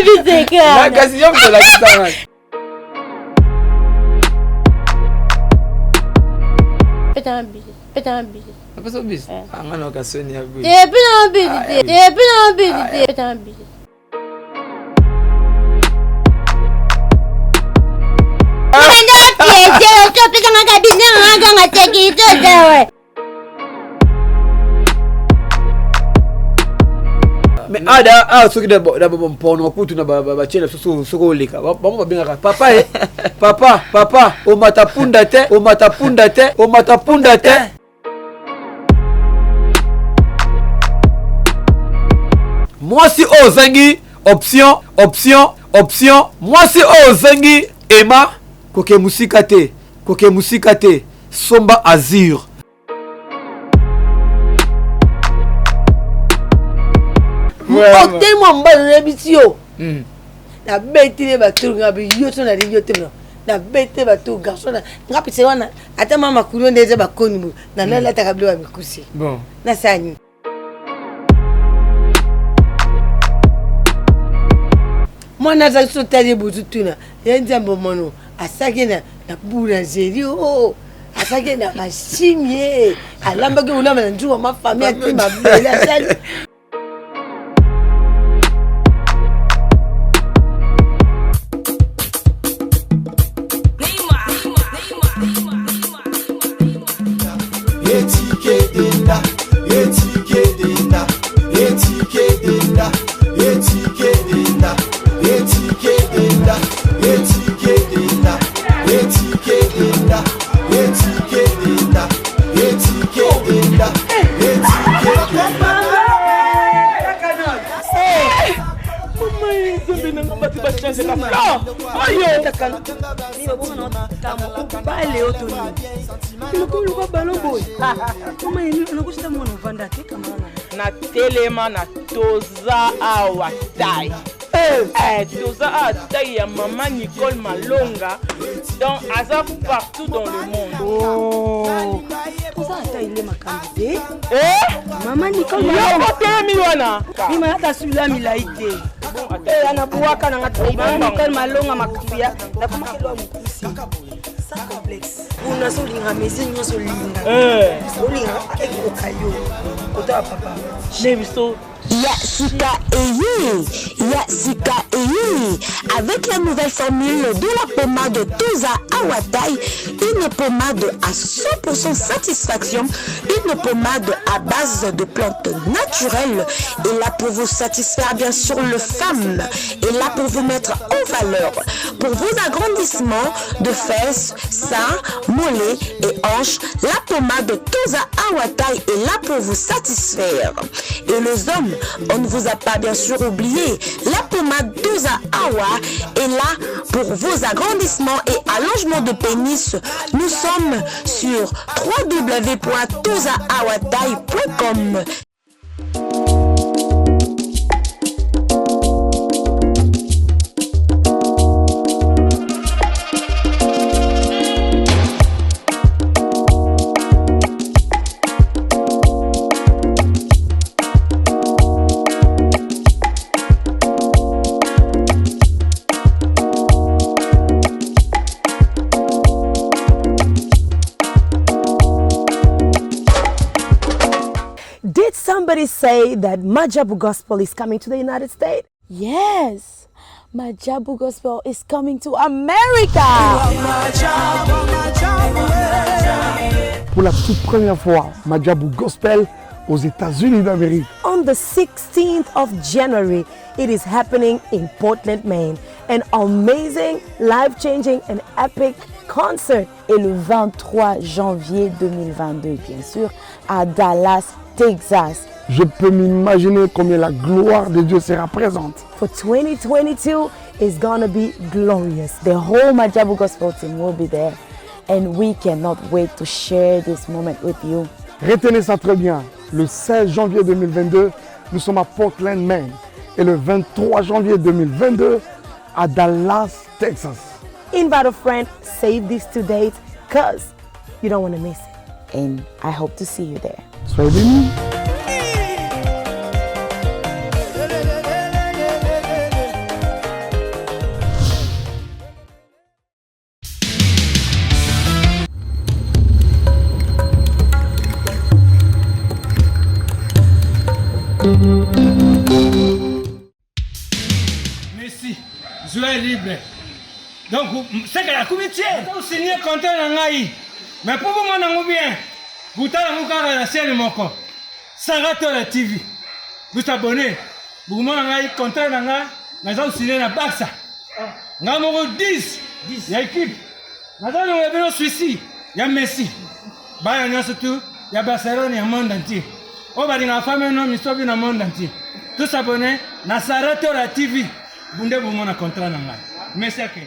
La question de la guitare. Peta un bis. Apa so bis? Angana occasion ya bu. Peta un bis. Peta un bis. Mais ce qui d'abord pour kutu na ba chela so lika. Ba bingaka. Papa, o matapunda te. Moi si ozangi option. Moi si ozangi Emma koke musika te. Somba Azur. Tellement mbala na bisio. Na beti ba truc ngabi yoto na yoto no. Na beti ba to garçon na ngapi se wana ata mama kuno ndeze ba koni na la ta kablo ba mikusi. Bon. Na sani. Mwana za sotali bututuna. Yenza mbomono asake na boulangerie oh. Asake na machimie. Alamba ke ulama na njua ma famille atima bele asali. Na telema na toza awatai. Toza awatai ya maman Nicole Malonga. Donc Azaf partout dans le monde. Oh. Toza awatai ile makambe. Maman Nicole Malonga. Yo Mima hata sula milaite. Anabuaka na ngati maman Nicole Malonga makubia. Na kumakelo mkusi. Sa complexe. Una solinga mezi nyoso linga. Solinga ekokayo. Kota papa. Neviso. Yasika Eyi. Avec la nouvelle formule de la pommade Toza Awatai, une pommade à 100% satisfaction, une pommade à base de plantes naturelles, et là pour vous satisfaire bien sûr le femme, et là pour vous mettre en valeur, pour vos agrandissements de fesses, seins, mollets et hanches, la pommade Toza Awatai est là pour vous satisfaire. Et les hommes, on ne vous a pas bien sûr oublié, la pommade Toza Awa est là pour vos agrandissements et allongements de pénis. Nous sommes sur www.tozaawatai.com. Somebody say that Majabu Gospel is coming to the United States? Yes, Majabu Gospel is coming to America. Pour la toute première fois, Majabu Gospel aux États-Unis d'Amérique. On the 16th of January, it is happening in Portland, Maine. An amazing, life-changing and epic concert. Et le 23 janvier 2022, bien sûr, à Dallas, Texas. Je peux m'imaginer combien la gloire de Dieu sera présente. For 2022 is gonna be glorious. The whole Majabu Gospel team will be there, and we cannot wait to share this moment with you. Retenez ça très bien. Le 16 janvier 2022, nous sommes à Portland, Maine. Et le 23 janvier 2022, à Dallas, Texas. Invite a friend, save these 2 dates, cause you don't want to miss it. And I hope to see you there. Soyez bénis. Merci. Joie libre. Donc, c'est que la comité, vous signez contrat dans l'Aïe. Mais pour vous, mon bien, vous avez la scène de mon corps. Sarato la TV. Vous abonnez. Vous avez contrat dans l'Aïe. Nous avons signé la Barça. Nous avons 10. Il y a équipe. Nous avons Suisse. Il y a Messi. Il y a surtout. Il y a Barcelone, il y a le monde entier. On va dire que la femme est un homme, il dans le monde entier. Tous abonnés, na Sarato la TV. Vous avez un contrat dans l'Aïe. Merci à vous.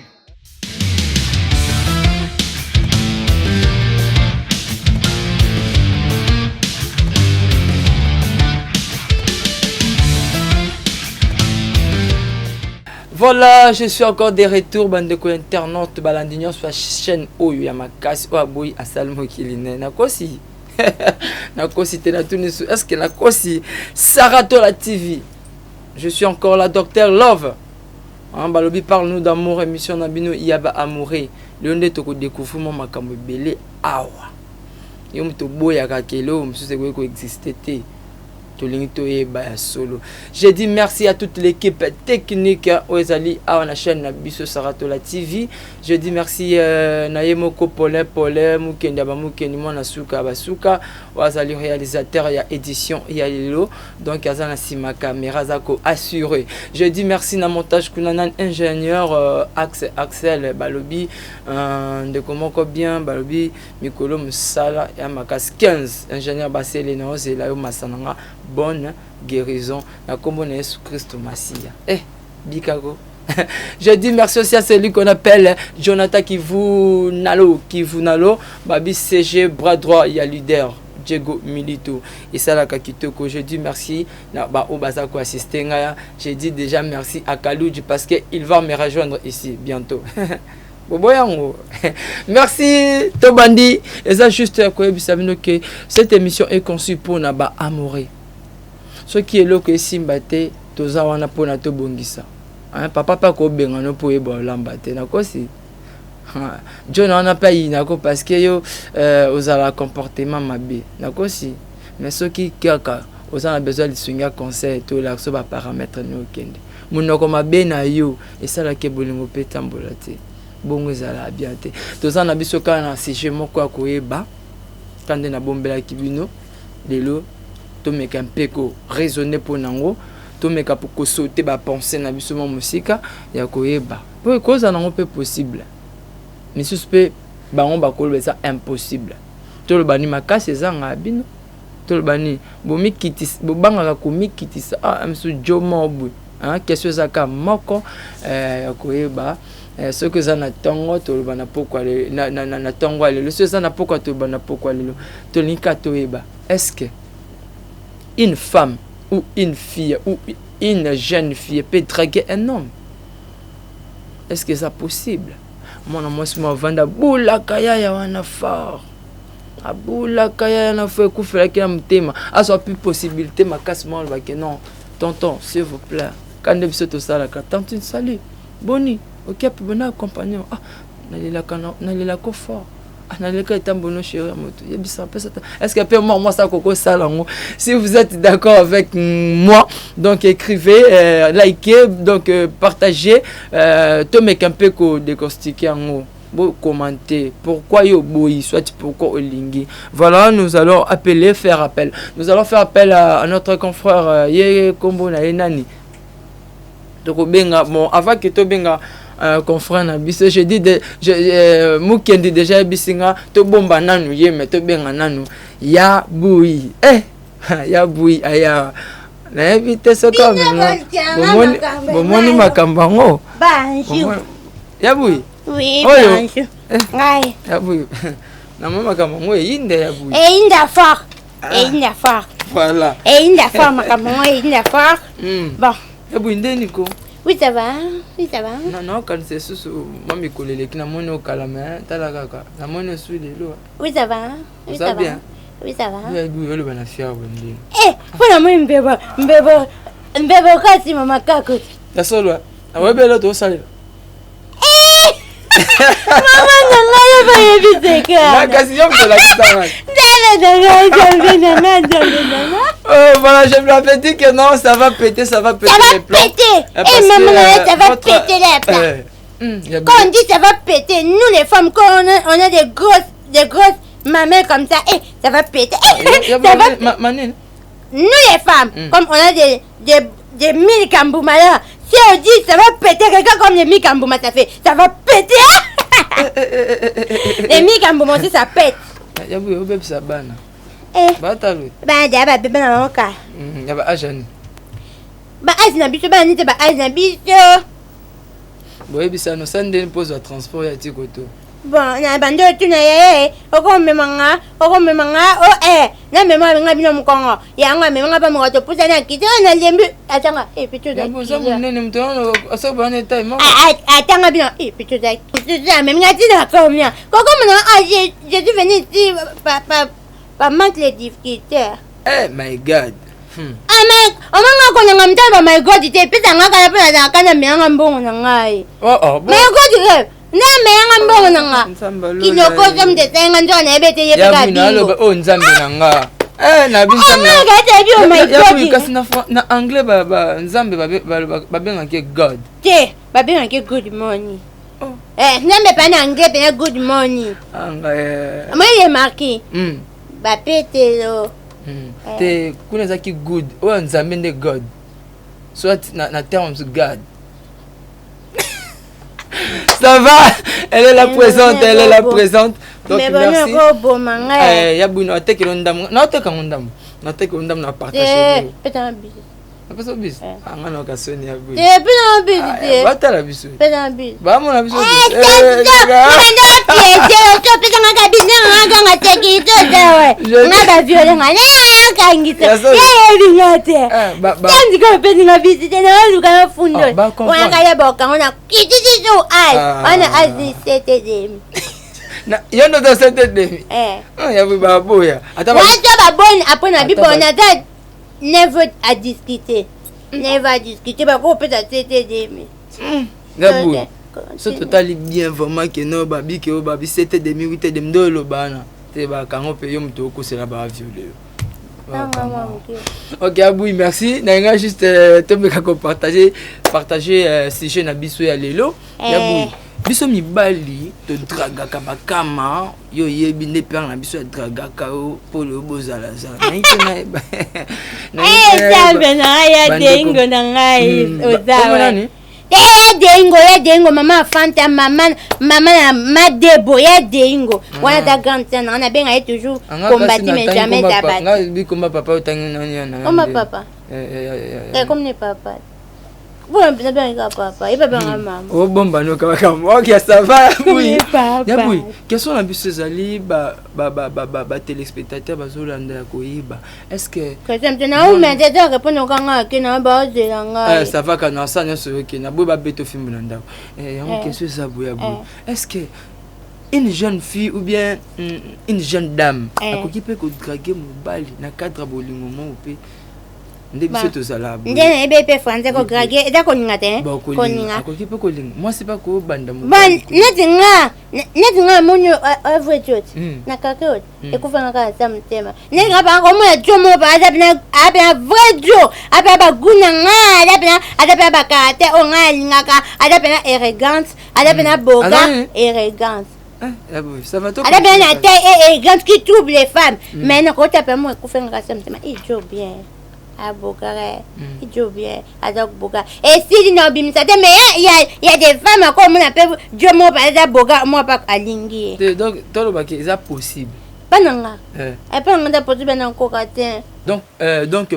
Voilà, je suis encore de retour, bande de internautes, balandignon sur la chaîne Oyo Yamakasi, Oaboui, Asalmo Kiline. Nakosi, Nakosi, est-ce que Nakosi, Sarato la TV. Je suis encore là, Dr Love. Balobi parle-nous d'amour, émission Nabino, Yaba Amouré. Le onde toko découvre mon makambo belé awa. Yom to boya kakelo, monsieur c'est quoi exister. Solo. J'ai dit merci à toute l'équipe technique Oezali à la chaîne Nabiso Sarato la TV. Je dis merci Nayemoko Paulin Mukenda Bamukeni Mona Suka Basuka Oezali réalisateur, il y a édition, il y a Lilo. Donc Azana Sima caméra Zako assuré. Je dis merci na montage Kunanan ingénieur Axel Balobi de comment bien Balobi Mikolo Musala et Amakas 15 ingénieur Basile Noz et Layo Masananga. Bonne guérison. La commune Jésus Christ Massia. Bikago. Je dis merci aussi à celui qu'on appelle Jonathan Kivunalo. Babi CG, bras droit, il y a leader. Diego Milito. Et ça, la Kakitoko. Je dis merci. Je dis déjà merci à Kaloudji parce qu'il va me rejoindre ici bientôt. Merci Tobandi. Et ça, juste que cette émission est conçue pour Naba Amoré. Ce qui est là que Simbate, Toza wana pona to bongisa. Papa pas ko benga no po eba lambate na ko si. John on a pas inako parce que yo osala comportement mabe. Na ko si. Mais ce qui kaka, osala besoin de swinga conseil to la so ba paramètre no kende. Munoko mabe na yo et ça la ke bolingo pe tambola te. Bongo ezala bien te. Toza na biso ka na sujet moko akoyeba. Kande na bombela kibino lelo to meka mpeko raisonner pour nango to meka pour sauter ba penser na biso mo musika ya koyeba po koza nango pe possible mais suspect ba on ba ko ça impossible to le bani makasi ezanga bino to le bani bomi kitis bo banga ko mikitisa amsu jomo bu question zaka moko ya koyeba ce que ça na tongo to le bana pourquoi na tongo le ce ça na pourquoi to bana pourquoi le to linka to eba est-ce que une femme ou une fille ou une jeune fille peut draguer un homme? Est-ce que c'est possible? Moi, je me vends boula kaya ya wana fort. A boula kaya na fait koufela ki na mutema. A soit plus possibilité ma casse moi que non. Tonton, s'il vous plaît. Quand de biso to sala ka tantine salut. Boni, OK pour venir accompagner. Nalela ko fort. Est-ce que moi ça coco salango? Si vous êtes d'accord avec moi, donc écrivez, likez, donc partagez, tomez un peu ko décortiquer en haut, commenter pourquoi yo boyi, soit pourquoi olingi. Voilà, nous allons faire appel. Nous allons faire appel à notre confrère Ye Kombo na Enani. Donc benga bon avant que to benga confrère na biso je dis mukendi déjà bisinga to bomba nanu ye mais to benga nanu ya bui ya bui aya na éviter ce comme bomoni makambango bonjour ya bui oui bonjour ngai ya bui na mama makambango inde ya bui inda fort inda fort voilà inda fort makambango inda fort bon ya bui ndeni ko. Oui, ça va. Oui, ça va. Non, quand c'est sous mami kolele qui na mono au calame, tala kaka. Na mono sous les lois. Oui, ça va. Oui, ça va. Oui, ça va. Oui, oui, le banafia wendi. Voilà moi mbebo kasi mama kako. La solo. Awe belo to sale. Mama nanga ya ba yebiseka. Na kasi yom to la kitanga. Dale. Voilà, je me l'avais dit que non, ça va péter les plombs. Et maman, ça va péter les plats. Quand on dit ça va péter, nous les femmes, quand on a des grosses mamelles comme ça, ça va péter. Nous les femmes, comme on a des mille kamboumala, si on dit ça va péter, quelqu'un comme les mille kambouma, ça va péter. Les mille kambouma aussi, ça pète. Yabou, bébé, ça banne. Bébé, dans mon cas. Yaba, Ajani. Ajana biso, Ajana biso. Oui, ça nous a donné une pause de transport à Tikoto. Bon, na bando tu na ye, oko memanga, na memanga bino mukongo. Ya nga memanga ba mukoto pusa na kiti na lembu. Atanga, pitu da. Boza munene mtono asobana time. Atanga bino, pitu da. Memanga tina combien? Koko mena je suis venu ici pa manque les difficultés. My God. Mais omanga ko nyanga mtaba my God ite pesa nga kala pesa kana memanga mbongo na ngai. My God ite. Na menga mbongo nanga kiloko som de senga njona ebete yepeka bingo ya bino alo nzambe nanga na binzambe ga tebi o my God kasi na anglais ba nzambe ba benga ke God ba benga ke good morning nzambe pa na anglais pe na good morning moi il est marqué ba petelo te kuna zaki good o nzambe ne God soit na termes God. Ça va, elle est la présente, Donc merci. Yabouno, on te partage. Apesa bis. Angana okasoni yabu. Pena bis. Batala bisu. Pena bis. Ba mona bisu. Never à discuter. Never à discuter. Bah, on peut t'aider. Gabou, ce total est bien vraiment que non, babi, que babi, c'était des minutes de m'dolo, bana. C'est bah, quand on peut y me c'est là bas violer. Ok, Abou, merci. N'a juste partager si je n'habite à l'élo. Abou. Biso mibali to dragaka bakama yo yebi ne père na biso dragaka o polo bozala za na ya dengo na ngai ozawa ya dengo mama Fanta mama na madebo ya dengo wana ta grande sœur na benga est toujours combattu mais jamais tabac ngai bi komba papa otangi nani na komba papa comme ne papa. Vous avez bien papa, il va bien maman. Oh bon bah nous ok ça va oui. Oui. Quels sont les bus ali ba téléspectateurs bazolanda koyiba. Est-ce que maintenant on m'a dit de répondre kanga ke na ba de langa. Ça va kana ça nyoso ke na boba beto film landa. On question ça boya boy. Est-ce que une jeune fille ou bien une jeune dame akoki pe ko draguer mobali na cadre bolingo mo pe ndebise tozala bo ndene ebep français ko graguer et d'accord ngate koninga akoki pe kolinga moi c'est pas ko banda mo netinga monyo avouet na kakot e ko fanga ka samtema nenga ba ko mo jomo ba abena vrai jo abeba guna nga abena ba kate o nga lingaka abena élégance abena boga élégance. Ça va tout. Elle a bien la taille élégante qui trouble les femmes. Mais non, quand tu as moi, tu fais un rassemble, il joue bien. Ah, Bogare, il joue bien. Adok Boga. Et si non, bim, ça mais il y a des femmes comme on appelle Dieu, moi, par exemple, Boga, moi, pas à Lingui. Donc, tout le bac, c'est possible. Pas non, et pas non, possible dans le cocatin. Donc,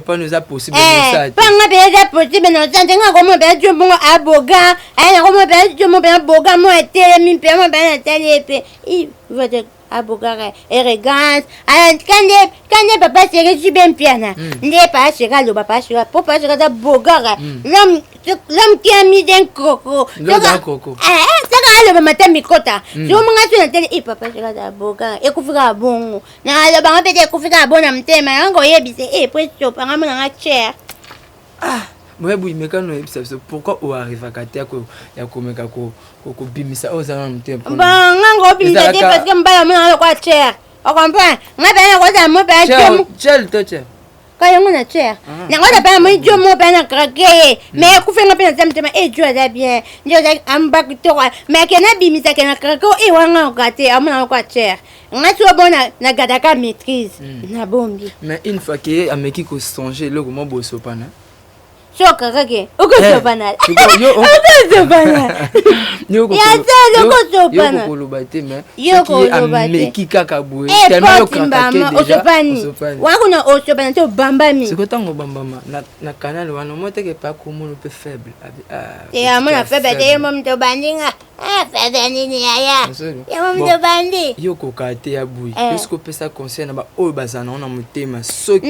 pas nous a possible. Pas non, possible dans le temps. Comment Dieu, moi, à Boga. Comment Dieu, moi, Boga, moi, télé, moi, télé, il va te à Bogare, élégance. Quand papa serait si bien piano, n'est pas chéra, le papa chéra, papa chéra à Bogare. L'homme qui a mis d'un coco. Ça va le matin, Mikota. Je m'en suis en télé, et papa chéra à Bogare, et Koufra bon. N'a le bain peut être Koufra bon à me thème, un goye bissé, et puis tu prends un chair. Ah! Moi, oui, mais quand on est pourquoi on arrive à Katia, il y a comme un bimisa aux alentours. Bon, on bimisa parce que je ne sais pas quoi chair. On comprend? Je ne sais pas quoi ça. Chel. Quand on a cher. On pas moi Dieu mon ben craqué. Mais ku fenga pena zamtema Dieu a bien. Dieu a ambak to. Mais kena bimisa kena craqué et wanga gâté amona kwa cher. Ngati obona na gadaka maîtrise na bombi. Mais une fois que ameki ko songer le comment bosso pana. Choka kake. Uko sopana. Yo uko sopana. Yo ko. Ya ça uko sopana. Yo ko lobate mais. Yo ko lobate. Ameki kaka boye. Tellement yo craqué déjà. Wakuna osopana to bambami. C'est que tango bambama na canal wana mote ke pas comme on peut faible. Et amona faible te mom to bandinga. Faible nini yaya. Ya mom to bandi. Yo ko kate ya boye. Est-ce que peut ça concerne ba o bazana na motema soki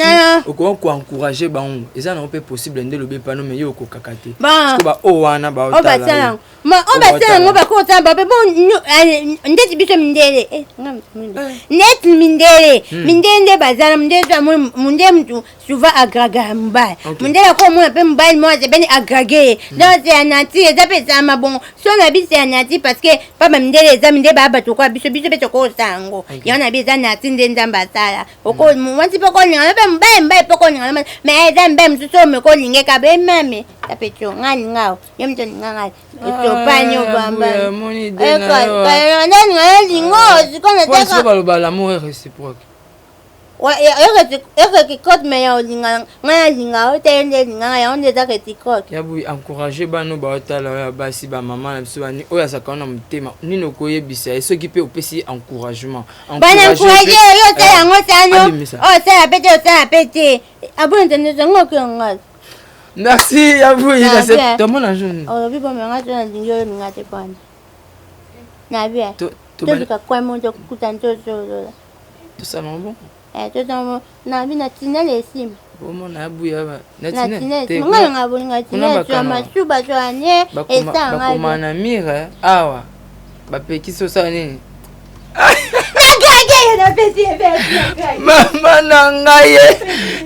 ko encourager ba on. Eza na peut possible ndelo be pano mais yo ko kakate. Parce que ba o wana ba o tala. Ma on ba sala ngoba ko tamba be bon ndeti biso mindele. Net mindele. Mindende bazana mindele munde mtu souvent agrega mbaya. Mindele ko mo pe mbaya mo ze beni agrégé. Donc c'est anati eza pe ça ma bon. So na bi c'est anati parce que papa mindele za mindele baba to kwa biso biso pe to ko sango. Yana bi za nati ndenda mbasala. Oko mwanti pe ko nyanga pe mbaya pe ko nyanga mais eza mbaya mtu so me ko linge ka be mame. Tapecho ngani ngao. Yemto nganga. To panyo bamba. Moni de na. Nani ngani ngo sikona teka. Pour ba l'amour est réciproque. Ouais, et code meilleur linga ngaya linga otende linga ya onde za ketikot. Ya bu encourager bano ba otala basi ba maman na biso bani oya sakana mutema nino koyebisa e soki pe opesi encouragement. Bana encourager yo tala ngo tano. Oh ça pété. Abonne tende ngo ko ngal. Merci ya bu il a cette tout mon journée. Oh bi ba menga tona lingo minga te pana. Na bien. To ka kwa mo to kutanto so. Tout ça non bon. Tout dans na bi na tinele sim. Bon na buya ba. Na tinele. Nga nga bo nga tinele so masuba so anye esa nga. Ba komana mire awa. Ba peki so sa nini? Maman Nangaye.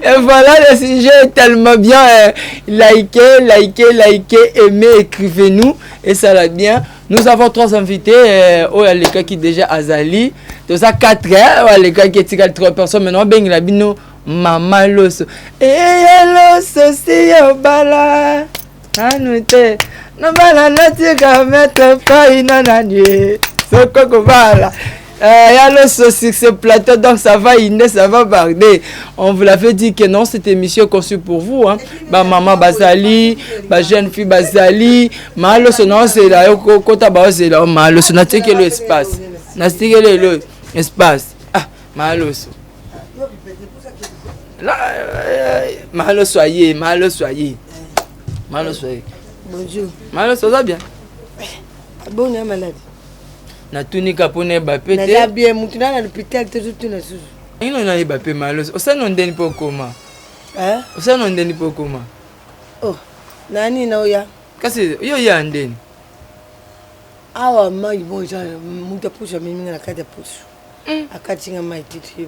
Et voilà, le sujet est tellement bien. Likez, aimez, écrivez-nous. Et ça va bien. Nous avons 3 invités. Oh, les gars qui déjà Azali. Tout ça 4 heures. Les gars qui étaient 3 personnes. Maintenant, ben il a bino Maman Loso. Et Loso c'est Obala. Anoute. Nabala natika mettre pas inananie. C'est quoi bala. Il y a le sauce ce plateau, donc ça va inner, ça va barder. On vous l'avait dit que non, cette émission est conçue pour vous. Hein. Bah, maman Bazali, bah, jeune fille Bazali, malo sonon c'est là, kota ba c'est là, malo sonon c'est que l'espace. N'a c'est que l'espace. Ah, malo so. Là, malo soyez. Bonjour. Malo ça va bien. Bon, on est malade. Na tunika pone ba pété. Na bien mutuna na l'hôpital tout na susu. Ino na ba pe malos. Osana ndeni po koma. Osana ndeni po koma. Oh, nani na oya? Kasi yo ya ndeni. Awa mai bonja muta pusha mimi na kata pusha. Akati nga mai titi.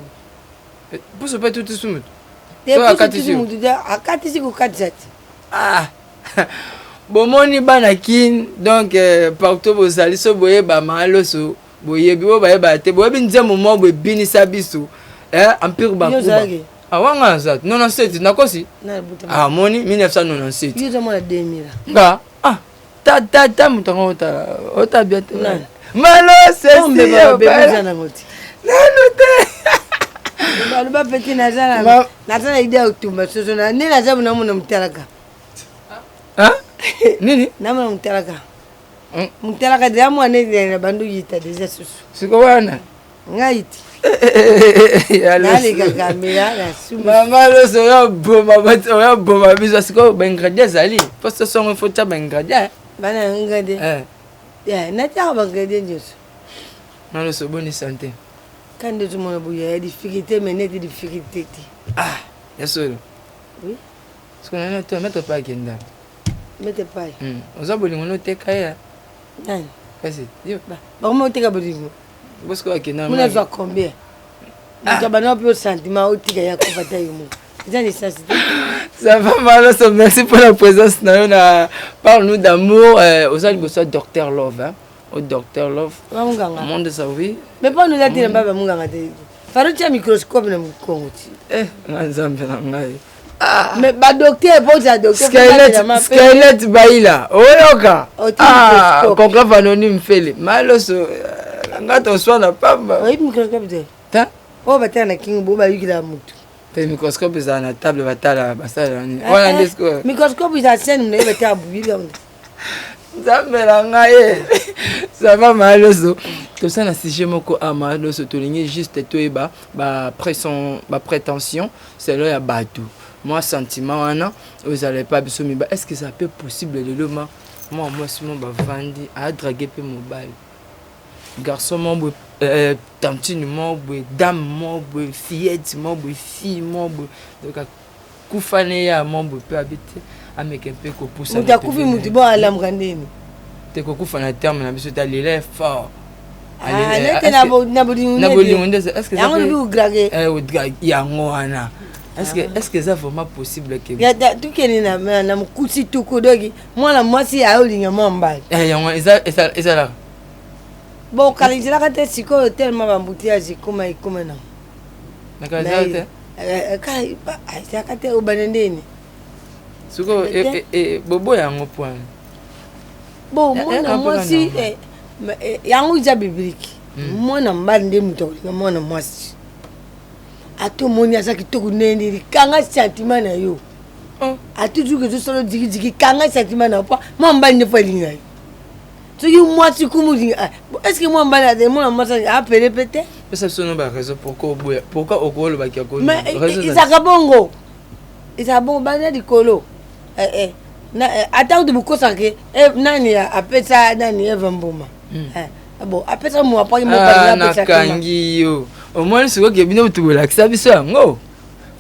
Pusha pa tutu sumut. Te akati sumut da akati siku katsati. Ah. Bomoni bana kin donc partout vos ali so boye ba maloso boye bibo ba ba te boye binze moment boye binisa biso empire ba kuba awanga za 97 nakosi ah moni 1997 yo zama 2000 nga ta mutango ota bien maloso c'est ba bébé na ngoti nanote ba petit na zana na zana idea utumba soso na nina zabu na muna mtalaka nini nama mtalaka de amwa ne bandu yita deja susu siko wana ngaiti nali kakamera la suma mama loso yo boma biso siko ba ingredients ali poste son il faut ta ba ingredients bana ngade ya nata ba ngade njoso mama loso bonne santé quand tu m'as bouillé difficulté mais net difficulté ah bien sûr oui ce qu'on a tu mettre pas kenda mete pai oza bolingo no teka ya nani kasi yo ba comment teka bolingo bosko akena muna za combien mtabana pe sentiment otika ya ko bata yumo zani sasi ça va mal so merci pour la présence na parle-nous d'amour oza liboso docteur Love hein au docteur Love munganga monde ça oui mais pas nous la tire baba munganga te Parotia microscope na mkongo ti. Nzambe na ngai. Mais ba docteur boza docteur. Skynet baila. Oyoka. Conclave anonyme fele. Maloso ngato swana pamba. Oui, microscope de. Ta? Oh batana na kingo bo ba yikila mutu. Te microscope za na table batala basala ni. Wana ndesko. Microscope za scène mna beta bubili. Nzambe na ngai. Ça va Maloso. Tout ça na sujet moko Maloso tolingi juste toyeba ba prétention, c'est là ya batu. Moi sentiment wana vous allez pas biso miba. Est-ce que ça peut possible de l'homme moi seulement ba vandi a draguer pe mobile. Garçon mon tantine mon dame mon fillette mon fille mon donc kufane ya mon peut habiter avec un peu ko poussa. Muta kufi muti bo alamka ndeni. Te ko kufana terme na biso ta lele fort. Nete na bolingo ndese est-ce que ça peut yango wana. Est-ce que ça vraiment possible que ya tu keni na mkusi tuko dogi mwana mwasi aolinga mambali yango eza là bon kalizira kate siko tellement bambutiage kuma ikuma na nakazate kai aisa kate ubanendeni siko bobo yango point bon mwana mwasi yango ja bibliki mwana mbali nde mutolinga mwana mwasi ato moni asa kitoko nene kanga sentiment na yo atu que je solo digi kanga sentiment na pas moi mbali ne fa linga so you moi tu comme est-ce que moi mbali de moi masa appeler peut-être ça sonne ba raison pourquoi okolo ba kiako mais isa bongo isa bongo bana di kolo na attends de beaucoup ça que nani apesa nani evamboma bon apesa moi pas moi ba apesa kangi yo au moins c'est quoi que bino tu relaxa biso yango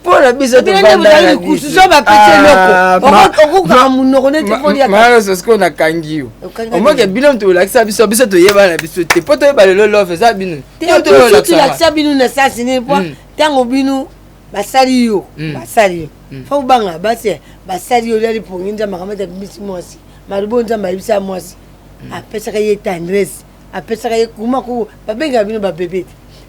pour la biso to banda kusu so ba pete loko okoko munoko ne te folia mara c'est ce qu'on a kangi yo au moins que bino tu relaxa biso to yeba na biso te poto yeba le love ça bino to relaxa bino na ça sine po tango bino basali yo fa ubanga basali yo lali ponginza makamata bisi mwasi maribonza mabisa mwasi apesa ka ye tendresse apesa ka ye kuma ko babenga bino ba bébé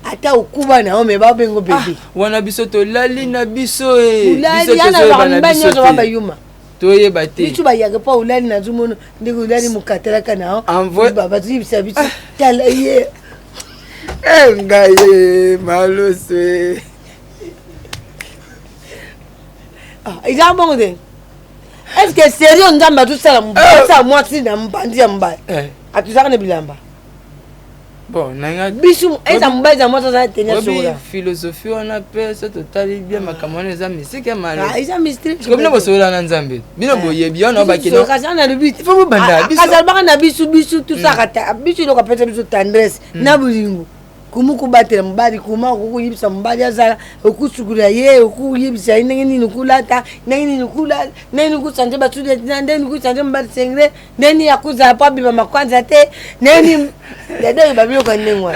ata okuba na ome ba bengo bébé wana biso to lali na biso biso to na biso to ba yuma to ye bate biso ba yaga pa ulali na zumono ndiko ulali mukatela kana baba tu bisa biso tala ye ngaye malose ija bongo de est-ce que sérieux ndamba tout ça la moitié na mbandi ya mba atuzaka ne bilamba bon nanga bisu eza mbaza moto za tenya sola philosophie on appelle ça totali bien makamone za musique mal eza mystery comme no bosola na nzambe bino boye bien no bakino kaza na lubiti faut banda bisu kaza baka na bisu tout ça kata bisu lo kapeta bisu tendresse na bulingo kumuku batela mbali kuma okuyibisa mbali azala okusukula ye okuyibisa nini nukulata nini nukula nini kusanje batude nini kusanje mbali sengre nini yakuza pa biba makwanza te nini dede babilo kwa nengwa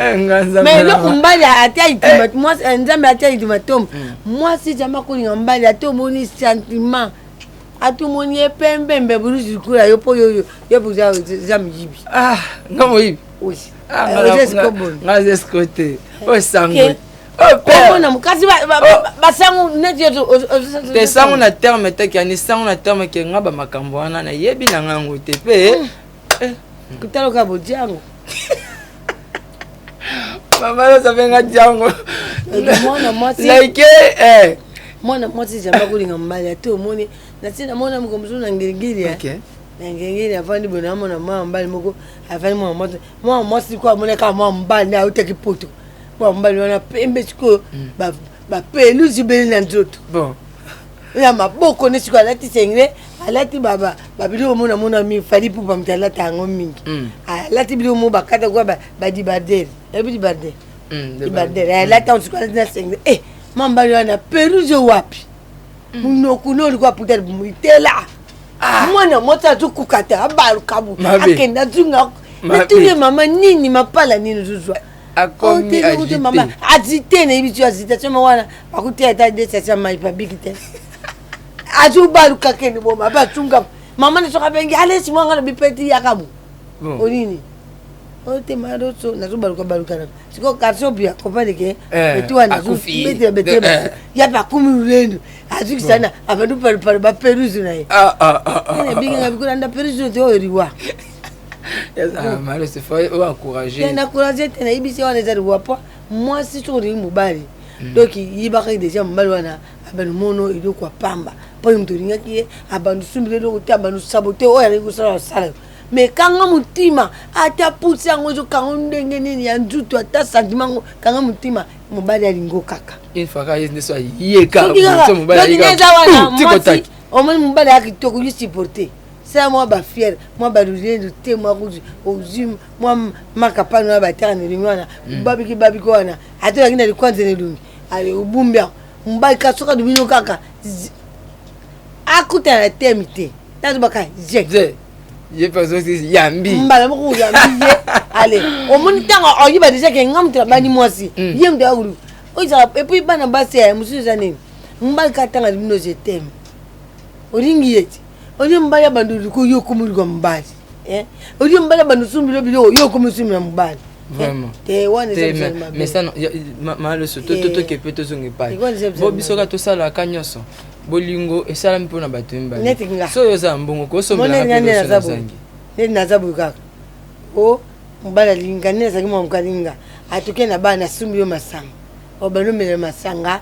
mais lo mbali atia itima moi nzambe atia itima tom moi si jama kulinga mbali atomoni sentiment atomoni epembembe buruzi kula yopo yo buza zamiyibi ngamo yibi oui ngaze skote o sango o na mukasi ba sango neti te sango na terme te kani sango na terme ke ngaba makambo wana na yebi na ngango te pe kutalo ka bojango mama lo sabenga jango mwana mwasi like mwana mwasi jamba kulinga mbali to moni na tina mona mkomzo na ngirigiri okay ngengere afandi bona mona mwa mbali moko afandi mwa mwasi kwa mona kama mwa mbali na uteki poto mwa mbali wana pembe siko ba peluzi beli na nzoto bon ya maboko ne siko alati sengre alati baba babilo mona mi fali pupa mtala tango mingi alati bilo mo bakata kwa ba di badel ebi di badel di badel alati on siko alati na sengre mbali wana peluzi wapi munoko no kwa puta muitela mwana mota tukukata abalu kabu akenda zunga natuye mama nini mapala nini zuzwa akomi agité mama agité na ibitu agitation wana bakuti ata de sasa mai publicité azu balu kakeni boma ba tunga mama ne soka bengi ale si mwanga na bipeti yakamu onini ote maroso nazobaluka balukana siko karso bia kopane ke toi nazo bete bete ya ba kumi lendo aziki sana abantu par ba peruzu na ye ene binga ngabikura nda peruzu te oriwa malo se faut encourager na encourager tena ibisi wana za riwa moi si chori mubali donc yibaka déjà mubali wana abanu mono ido kwa pamba po mturinga ki abanu sumbile lo kuti abanu sabote o yari kusala sala mais kanga mutima ata putsa ngozo kanga ndenge nini ya njutu ata sentiment kanga mutima mubali alingo kaka une fois ka yende so yeka mubali alingo omoni mubali akitoko yu supporter ça moi ba fier moi ba rulendo te moi ozim moi makapano ba terre ni wana babiki wana ata yakina likwanze ne lungi ale ubumbia mubali kasoka dumino kaka akuta na temite tatu baka je pense aussi yambi mbala moko yambi allez au moni tanga oyiba déjà ke ngam trabani mwasi yem de agulu oza et puis bana basi ya musu zanini mbali katanga dumino je t'aime oringi yeti odi mbali bandu ko yokumuri kwa mbali odi mbali bandu sumbilo bilo yokumusumi na mbali vraiment te wana mais ça malo surtout to ke peto zonge pa bo bisoka to sala kanyoso bolingo esala mpona bato mbali so yoza mbongo ko so mbala na zangi ne nazabu kaka o mbala lingane zangi mo mkalinga atuke na bana sumbilo masanga obano mele masanga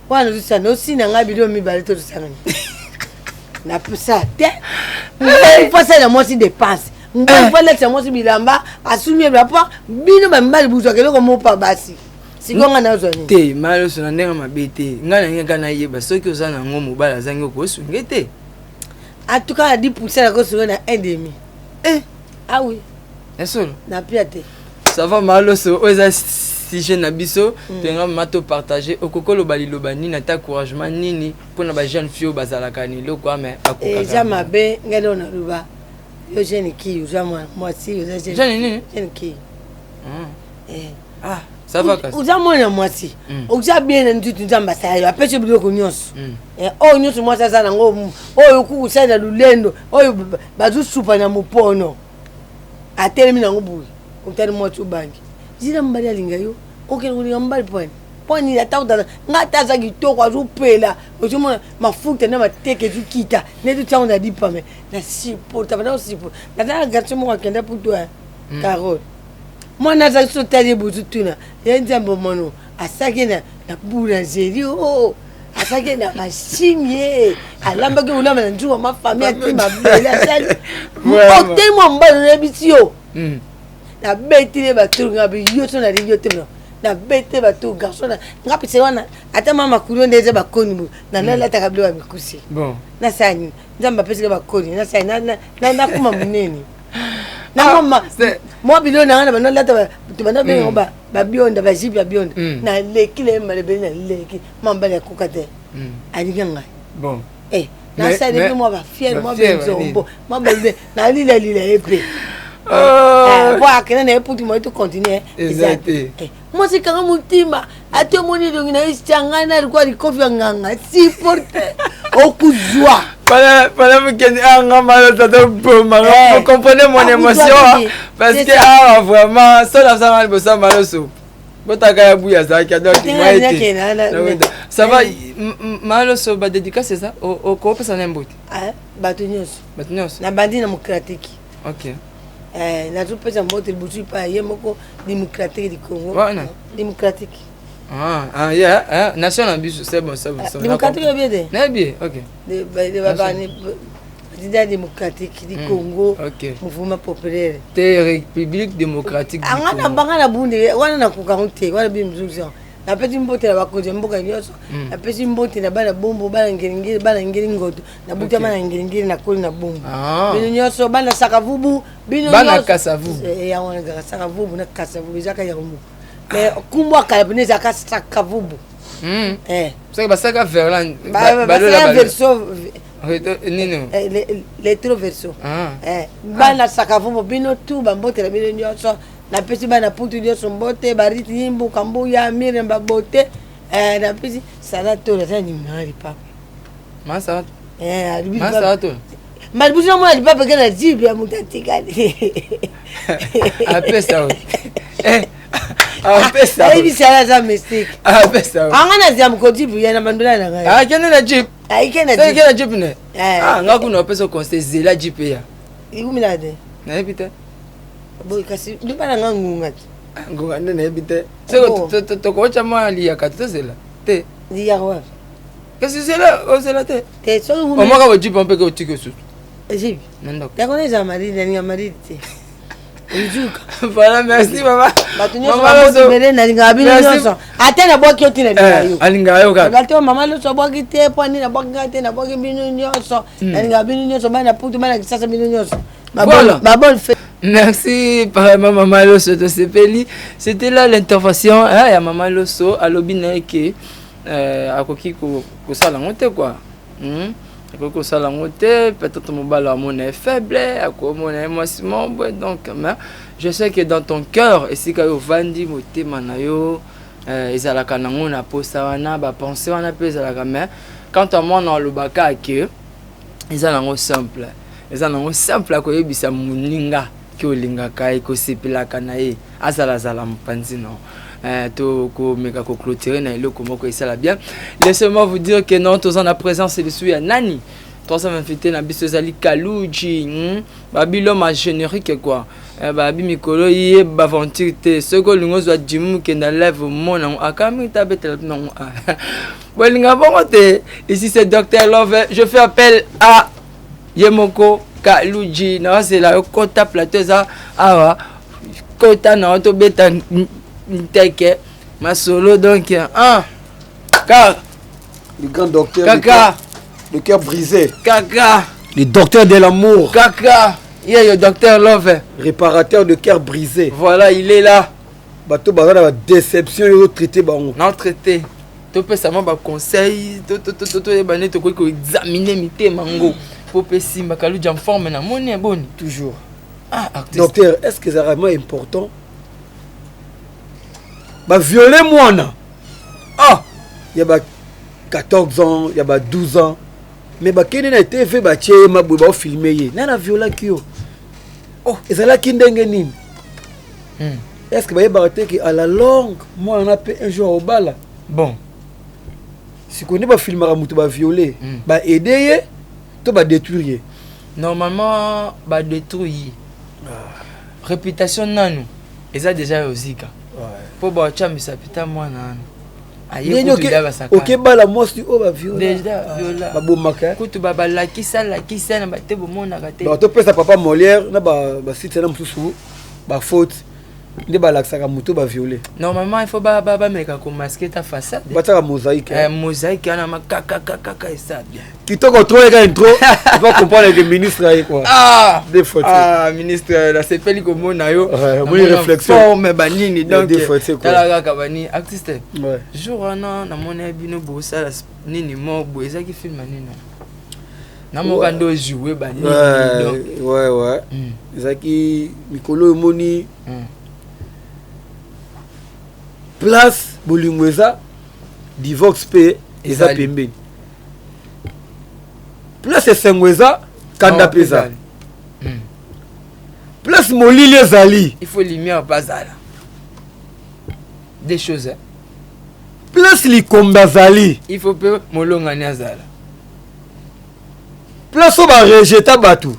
wana tusa no sina ngabi do mibale to tusanga na pusa te faut ça la moitié dépense faut laisser moitié bilamba asumie rapport bino ba mbali buzwa kele ko mo pa basi sikonga na zoni te malo so na ndenga mabete ngana ngaka na yeba soki ozana ngo mobala zangi ko sungete en tout cas 10% la ko sunga na 1,5 ah oui eso na piate ça va malo so oza si je na biso tenga mato partager okokolo balilo bani na ta encouragement nini pona ba jeune fille bazalaka ni lokwa mais akokaka jama be ngelo na ruba yo jeune qui jama moi si yo jeune qui ça va kasi uza mwana mwasi uza bien na ntutu nzamba sayo apeshe biloko nyonso o nyonso mwasi azana ngo oyo kukusana lulendo oyo bazu supa na mupono atelemi na ngubu utari mwatu bangi zira mbali alinga yo okere kulinga mbali poni ya tauta ngata za kitoko azupela ozomona mafuta na mateke zukita netu tsaona dipame na sipota bana sipota na garçon mo akenda puto Carole mwana za sotali buzutuna yenzambo mono asake na boulangerie asake na machine alamba ke ulama na njuma ma famille atima bela sali okte mo mbalo rebisio na betile batunga bi yoto na yote na bete bato garçon na pise wana ata mama kulo ndeze bakoni bu na nala takablo wa mikusi bon na sani nzamba pese bakoni na sani na kuma munene na mama mo bilo na ngana banala ta tubana be ngoba ba bionda ba jibi bionda na lekile male be na leki mamba ya kokate aliganga bon na sani be mo ba fier mo be zombo mo be na lila epé voilà que na eputi mo to continuer moi c'est quand mutima ate moni dongi na ischanga na kwa likofi nganga si porte okuzwa Pendant que anga malo tato boma vous comprenez mon émotion parce que vraiment ça la ça mal bossa malo so botaka ya buya za ki donc ça va malo so ba dédicace c'est ça au ko pesa na mbote batonyos na bandi na démocratique OK na tout pesa mbote butu pa yemoko démocratique du Congo démocratique yeah national biso c'est bon démocratique bien bien OK de démocratique du Congo mouvement populaire te république démocratique du Congo anga banga na bunde wana na kukaunte wana bimzuzo na peti mbote na bakonje mboka nyoso na peti mbote na bana bombo bana ngiri ngoto na buta bana ngiri na koli na bombo bino nyoso bana sakavubu bino bana kasavubu ya wana sakavubu na kasavubu zaka ya rumu mais kumbwa kalabineza ka sakavubu c'est que ça Verlan ba verso nino les verso bana sakavubu bino tu bambote na bino nyoso na pesi bana putu nyoso mbote bariti yimbu kambuya mire mbabote na pesi salato la tani nari papa masa masa to Malbuza moi il pas pegar na jibe ya mutatikali. Apesa. Apesa. Ai bisala za mistake. Apesa. Angana zia mkojibu ya na mandula na ngai. Ah, kene na jeep. Ai kene jeep. Kene jeep ne. Ah, ngaku no pesa conseil zela jeep ya. Igumilade. Na ebite. Boy kasi ndi bana ngangunga. Ngunga ne ebite. Seko to ko cha mali ya katozela. Te. Ndi ya wa. Kasi zela o zela te. Te so o maka wa jeep on pe ko tike su. Jeep. Nando. Ya koneza mari ni ngamari te. Voilà, merci maman. Maman so bele na ngabi nyonso. Ate na boki otina ngayo. Alingayo ka. Ngate mama lo so boki te poni na boki ngate na boki binu nyonso. Na ngabi nyonso bana putu bana kisasa binu nyonso. Babon fait. Merci par maman Loso de Sepeli. C'était là l'intervention ya maman Loso à lobina ke akoki ko sala ngote quoi. Ako sala ngote peut-être mon bal mon est faible, ako mon émotion donc mais je sais que dans ton cœur et si kayo vandi motema na yo ezalaka nango na posa wana ba penser wana pe ezalaka mais quand on mona lobaka ke ezalaka simple. Ezalaka simple ko yebisa muninga ki olingaka ko sepelaka na ye azala mpanzi non. To ko meka ko clôturer na eloko moko esala bien. Laissez-moi vous dire que non tous en la présence c'est dessus ya nani. Tous en invité na biso zali Kaluji, babilo ma générique quoi. Babi mikolo yé baventure te soko lingo zo dimu ke na lève mon akami tabetel non. Bolinga bongo te. Ici c'est Dr Love. Je fais appel à Yemoko Kaluji. Non c'est la kota plateau ça. Ah kota na to beta Teke, ma solo donc car le grand docteur Kaka le cœur brisé Kaka le docteur de l'amour Kaka il le docteur Love réparateur de cœur brisé voilà il est là bato bazana ba déception yo traité ba on non traité to pesa ma ba conseil to bané to ko examiner mité mango pour pesi makalu jam forme na moni boni toujours docteur est-ce que c'est vraiment important ba violer moi il y a 14 ans il y a 12 ans mais ba kene na TV ba tie ma bo ba filmer ye na viola kio ezala kindenge nini est-ce que ba yebate que à la longue moi on a fait un jour au bala bon si connait ba filmera mutu ba violer ba aider ye to ba détruire normalement ba détruire réputation nanu eza déjà ozika po ba chamisa pita mwana aye OK bala mosi o ba viola déjà viola ba bomaka kutu baba lakisa na batebo mona kate ba to pesa papa Molière na ba site na mususu ba faute nde ba laksaka mutu ba violer normalement il faut ba meka ko masquer ta façade ba ta mosaïque mosaïque na makaka ça bien kitoko trop eka intro tu vas comprendre que ministre aye quoi des fautes ministre la sepeli ko mona yo moi réflexion forme banini donc des fautes c'est quoi la kaka bani artiste ouais jour na mona bino bosa nini mo boza ki film nini na mo kando jouer banini ouais zaki mikolo moni place bolingweza divorce pe eza pembeni place sengweza kanda pesa place molili ezali il faut lumière bazala des choses place likomba zali il faut pe molonga ni azala place o ba rejeta batu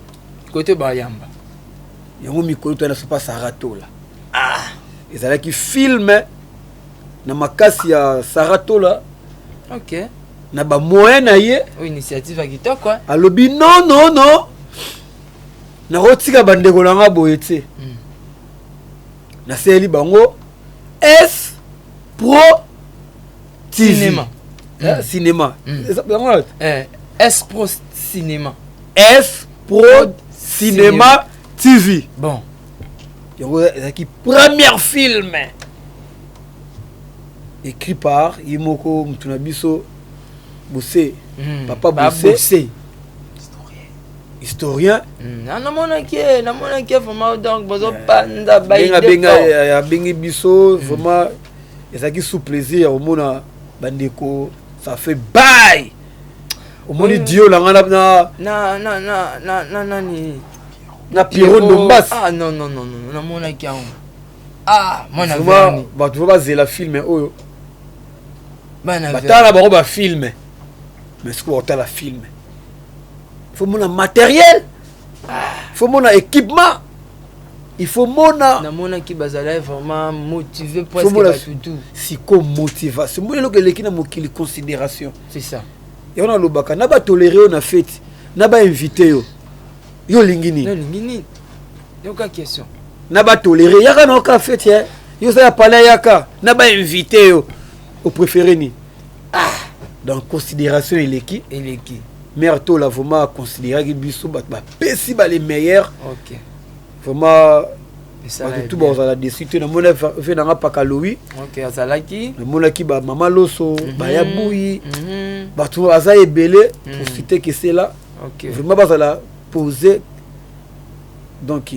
côté bayamba yango mikolo to na sopa saratola ezalaki film na makasi ya saratola OK na ba moyen na ye initiative à kitoko alobi non na rotika bandeko na nga boye te na seli bango S Pro TV cinéma S Pro cinéma S Pro cinéma TV bon qui premier film écrit par Yemoko Mtunabiso Bossé papa Bossé historien na mona ki vraiment donc bozo panda benga bengi biso vraiment ezaki sous plaisir au mona bandeko ça fait bail omoni dio langa na Pierrot Ndombas. Ah non namonaki yango. Ah mwana vani bato bazela film oyo bana batala bango bafilme mais soki baotala filme faut mona matériel, faut mona équipement, il faut mona namonaki bazala vraiment motivé presque batutu siko motivation mona eloko eleki na mokili considération. C'est ça yo na lobaka na batoléré yo na fête na bainvité yo lingi nini yoka question na batoléré yaka na oka fête yo za ya pala yaka na bainvité yo au préféré ni donc considération eleki mère to la vraiment considérer que biso ba pesi ba les meilleurs. OK vraiment ça tout ba za la décider na mona fait na paka Louis. OK azalaki na mona ki ba mama loso ba ya bouyi ba tout aza ebelé pour citer que c'est là. OK vraiment ba za la poser donc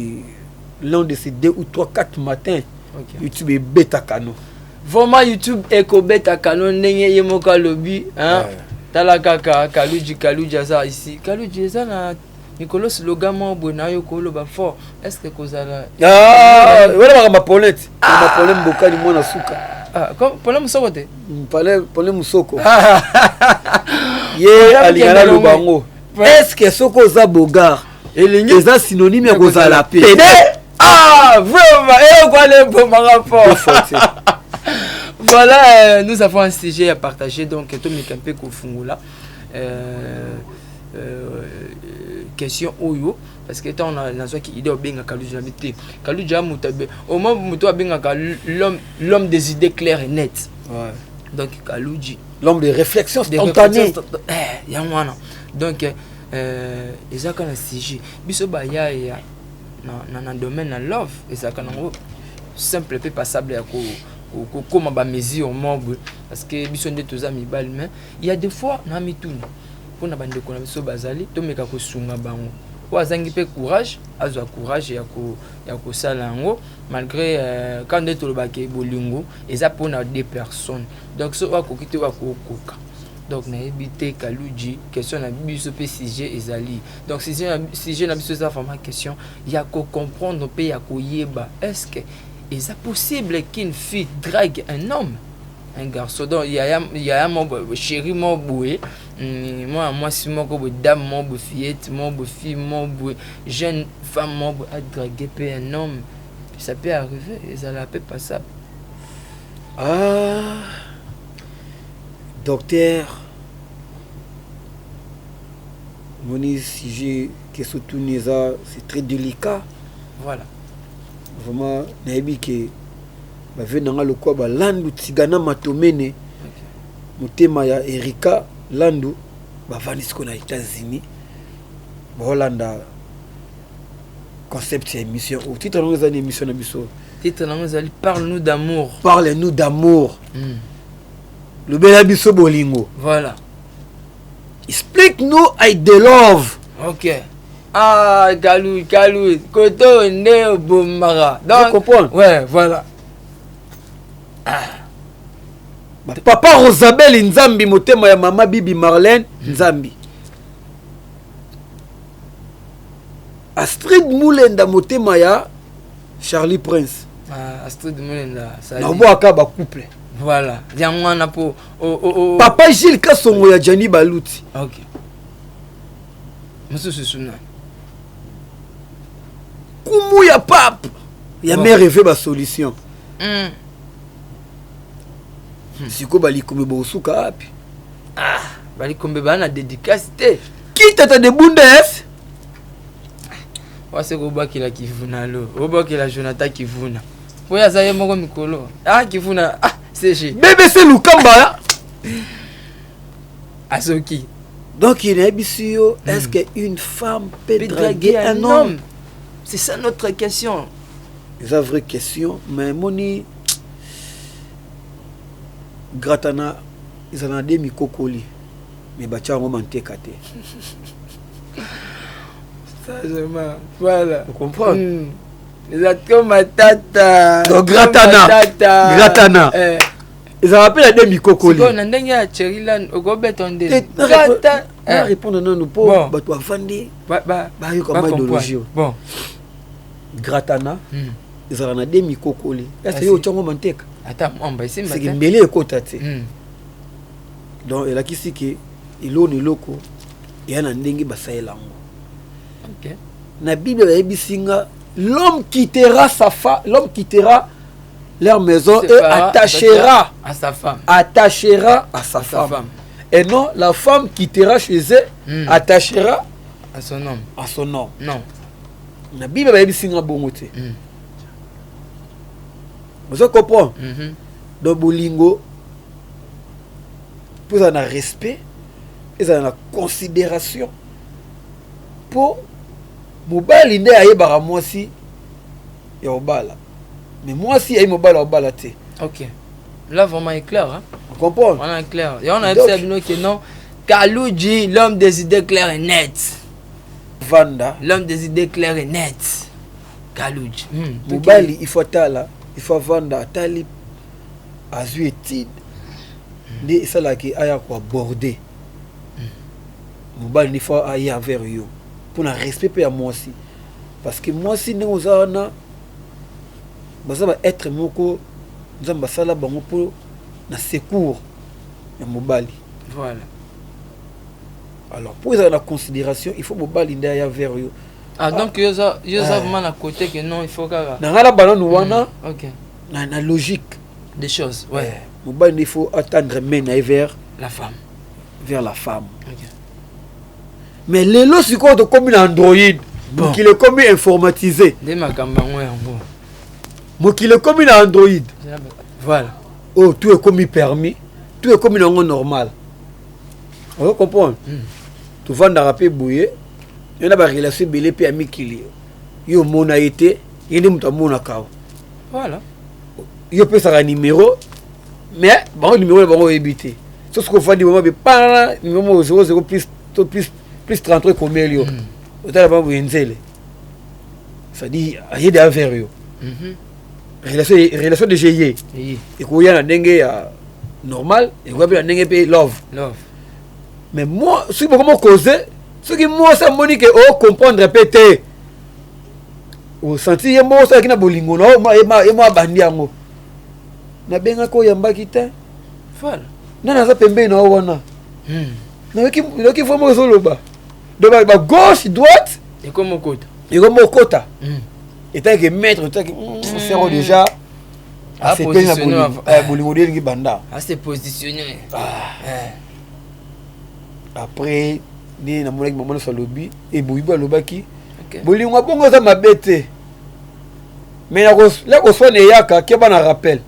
l'un de ces 2 ou 3 4 matins. OK YouTube est bêta canon. Vraiment YouTube eko bêta canon ndenge yemoka lobby hein. Tala kaka Kaluji aza ici. Kaluji aza na Nicolas slogan mo bona yo ko loba fort. Est-ce que kozala wala ba polette. Ba polette mbokani mona suka. Comme polette musoko te. Polette musoko. Ye alingana lobango. Est-ce que soko za bogar elingi eza synonyme ya kozala pe. Vraiment quoi le bon rapport. Voilà, nous avons un sujet à partager, donc tout le monde Kofungula. Question Oyo, parce que on a qui idée au benga Kaluja habité. Kaluja mutabe. Au moins muto benga l'homme des idées claires et nettes. Ouais. Donc Kaluji, l'homme de réflexion spontanée. Yamwana. Donc ils ont un sujet. Biso baya ya na domaine na love, et ça kana simple peu passable ya ko comment ba mesure membre parce que biso nde toza mibali mais il y a des fois na mituni pour na bande ko na biso bazali to meka ko sunga bango o azangi pe courage azwa courage ya ko sala ngo malgré quand nde to ba ke bolingo eza pour na 2 personnes donc so wa ko kite wa ko koka donc na éviter Kaluji question na biso pe sujet ezali donc sujet na biso ça vraiment question ya ko comprendre pe ya ko yeba est-ce que est-ce possible qu'une fille drague un homme, un garçon? Donc il y a mon chéri, mon boué, moi si mon dame, mon fillette, mon fille, mon jeune femme, mon a dragué un homme, ça peut arriver, et ça peut passer. Docteur, mon sujet qui est surtout c'est très délicat. Voilà. Vraiment naibi ke ba venanga lokwa ba landu tigana matomene mutema ya Erika landu ba vanisco na États-Unis ba Hollanda concept ya émission au titre na ngazani émission na biso titre na ngazali parle-nous d'amour le bela biso bolingo voilà explique-nous I the love. OK. Kalou, Koto, Neo, Bomara. Donc, tu comprends? Ouais, voilà. Papa Rosabelle Nzambi, motema ya mama Bibi Marlène Nzambi. Astrid Moulenda, motema ya Charlie Prince. Astrid Moulenda, ça. Na boaka ba couple. Voilà. Yangwana po. Papa Gilles Kasongo ya Jani Baluti. OK. Monsieur Susuna. Kumu ya pape ya mère rêvé ba solution siko bali kombe bosuka api bali kombe bana dédicace te qui tata de bundes wase ko bakila kivuna lo obakila Jonathan kivuna poya zaye moko mikolo kivuna c'est BBC Lukamba asoki donc il est bisio est-ce que une femme peut draguer un homme? C'est ça notre question. C'est la vraie question. Mais moni Gratana, ils en ont des mikokoli. Mais bacha on manque kate. Ça voilà. Vous comprenez? Ils ont comme tata. Donc Gratana. Ils en appellent des mikokoli. On a ndenge ya Cherilan au gobeton de. répondre nanu mpo bato bavandi bayoka ma idéologie gratana ezala na de mikokoli ese yo otyango manteka seki mbele ekota te donc elakisi ke eloni eloko eya na ndenge basalela yango na bible bayebisinga l'homme quittera leur maison et attachera à sa femme. Et non, la femme quittera chez eux, attachera à son homme. Non. La Bible va dire que bon côté. Vous comprenez? Donc bolingo pour un respect et un considération pour mobali nde ayebaka mwasi ya obala. Mais moi si aïe mobile au balaté. Ok. Là vraiment est clair hein. On comprend. On est clair. Et on a observé que non. Kalouji, l'homme des idées claires et nettes. Vanda. L'homme des idées claires et nettes. Kalouji. Mobile il faut tala, il faut vanda tali azuétide. Né ça là qui aya quoi border. Mobile il faut ailler vers yo pour na respect à moi aussi. Parce que moi si nous avons ça va être moko nzamba sala bango pour na secours ya mobali. Voilà. Alors pour ça la considération il faut mobali nda ya vers yo. Donc yo ça vraiment à côté que non il faut ka na ngala bana nous wana. OK. Na logique des choses. Ouais. Mobali il faut attendre main vers la femme. Vers la femme. OK. Mais les lots c'est quoi de comme un Android donc il est comme informatisé. Des makamba ngwe ngo. Moi qui est comme un Android. Voilà. Oh, tout est comme permis. Tout est comme un normal. Vous comprenez? Tu vas dans la paix bouillée. Il y a une relation belé puis ami qui lié. Il y a mon a été. Il y a mon account. Voilà. Il y a peut-être un numéro. Mais bon numéro est bon éviter. C'est ce qu'on fait du moment mais pas numéro 00 plus 33 comme il y a. Vous avez pas vous inzélé. Ça dit il y a des affaires yo. Relation de GIE. Et qu'on y a un dengue normal et qu'on a un dengue love. Mais moi, si vous comment causer, ce qui moi ça me dit que oh comprendre répéter. Au senti moi ça qui na bolingo no moi bandi yango. Na benga ko yamba kita. Voilà. Na za pembe na wana. Na qui vraiment zoloba. De ba gauche droite et comme côté. Et comme kota. Et tant que maître, tant que c'est déjà à positionner à se positionner. Après, ni na mona maman sur lobby et boyiba lobaki. Bolingo bongo za mabete. Mais là ko so ne yaka ke bana rappel.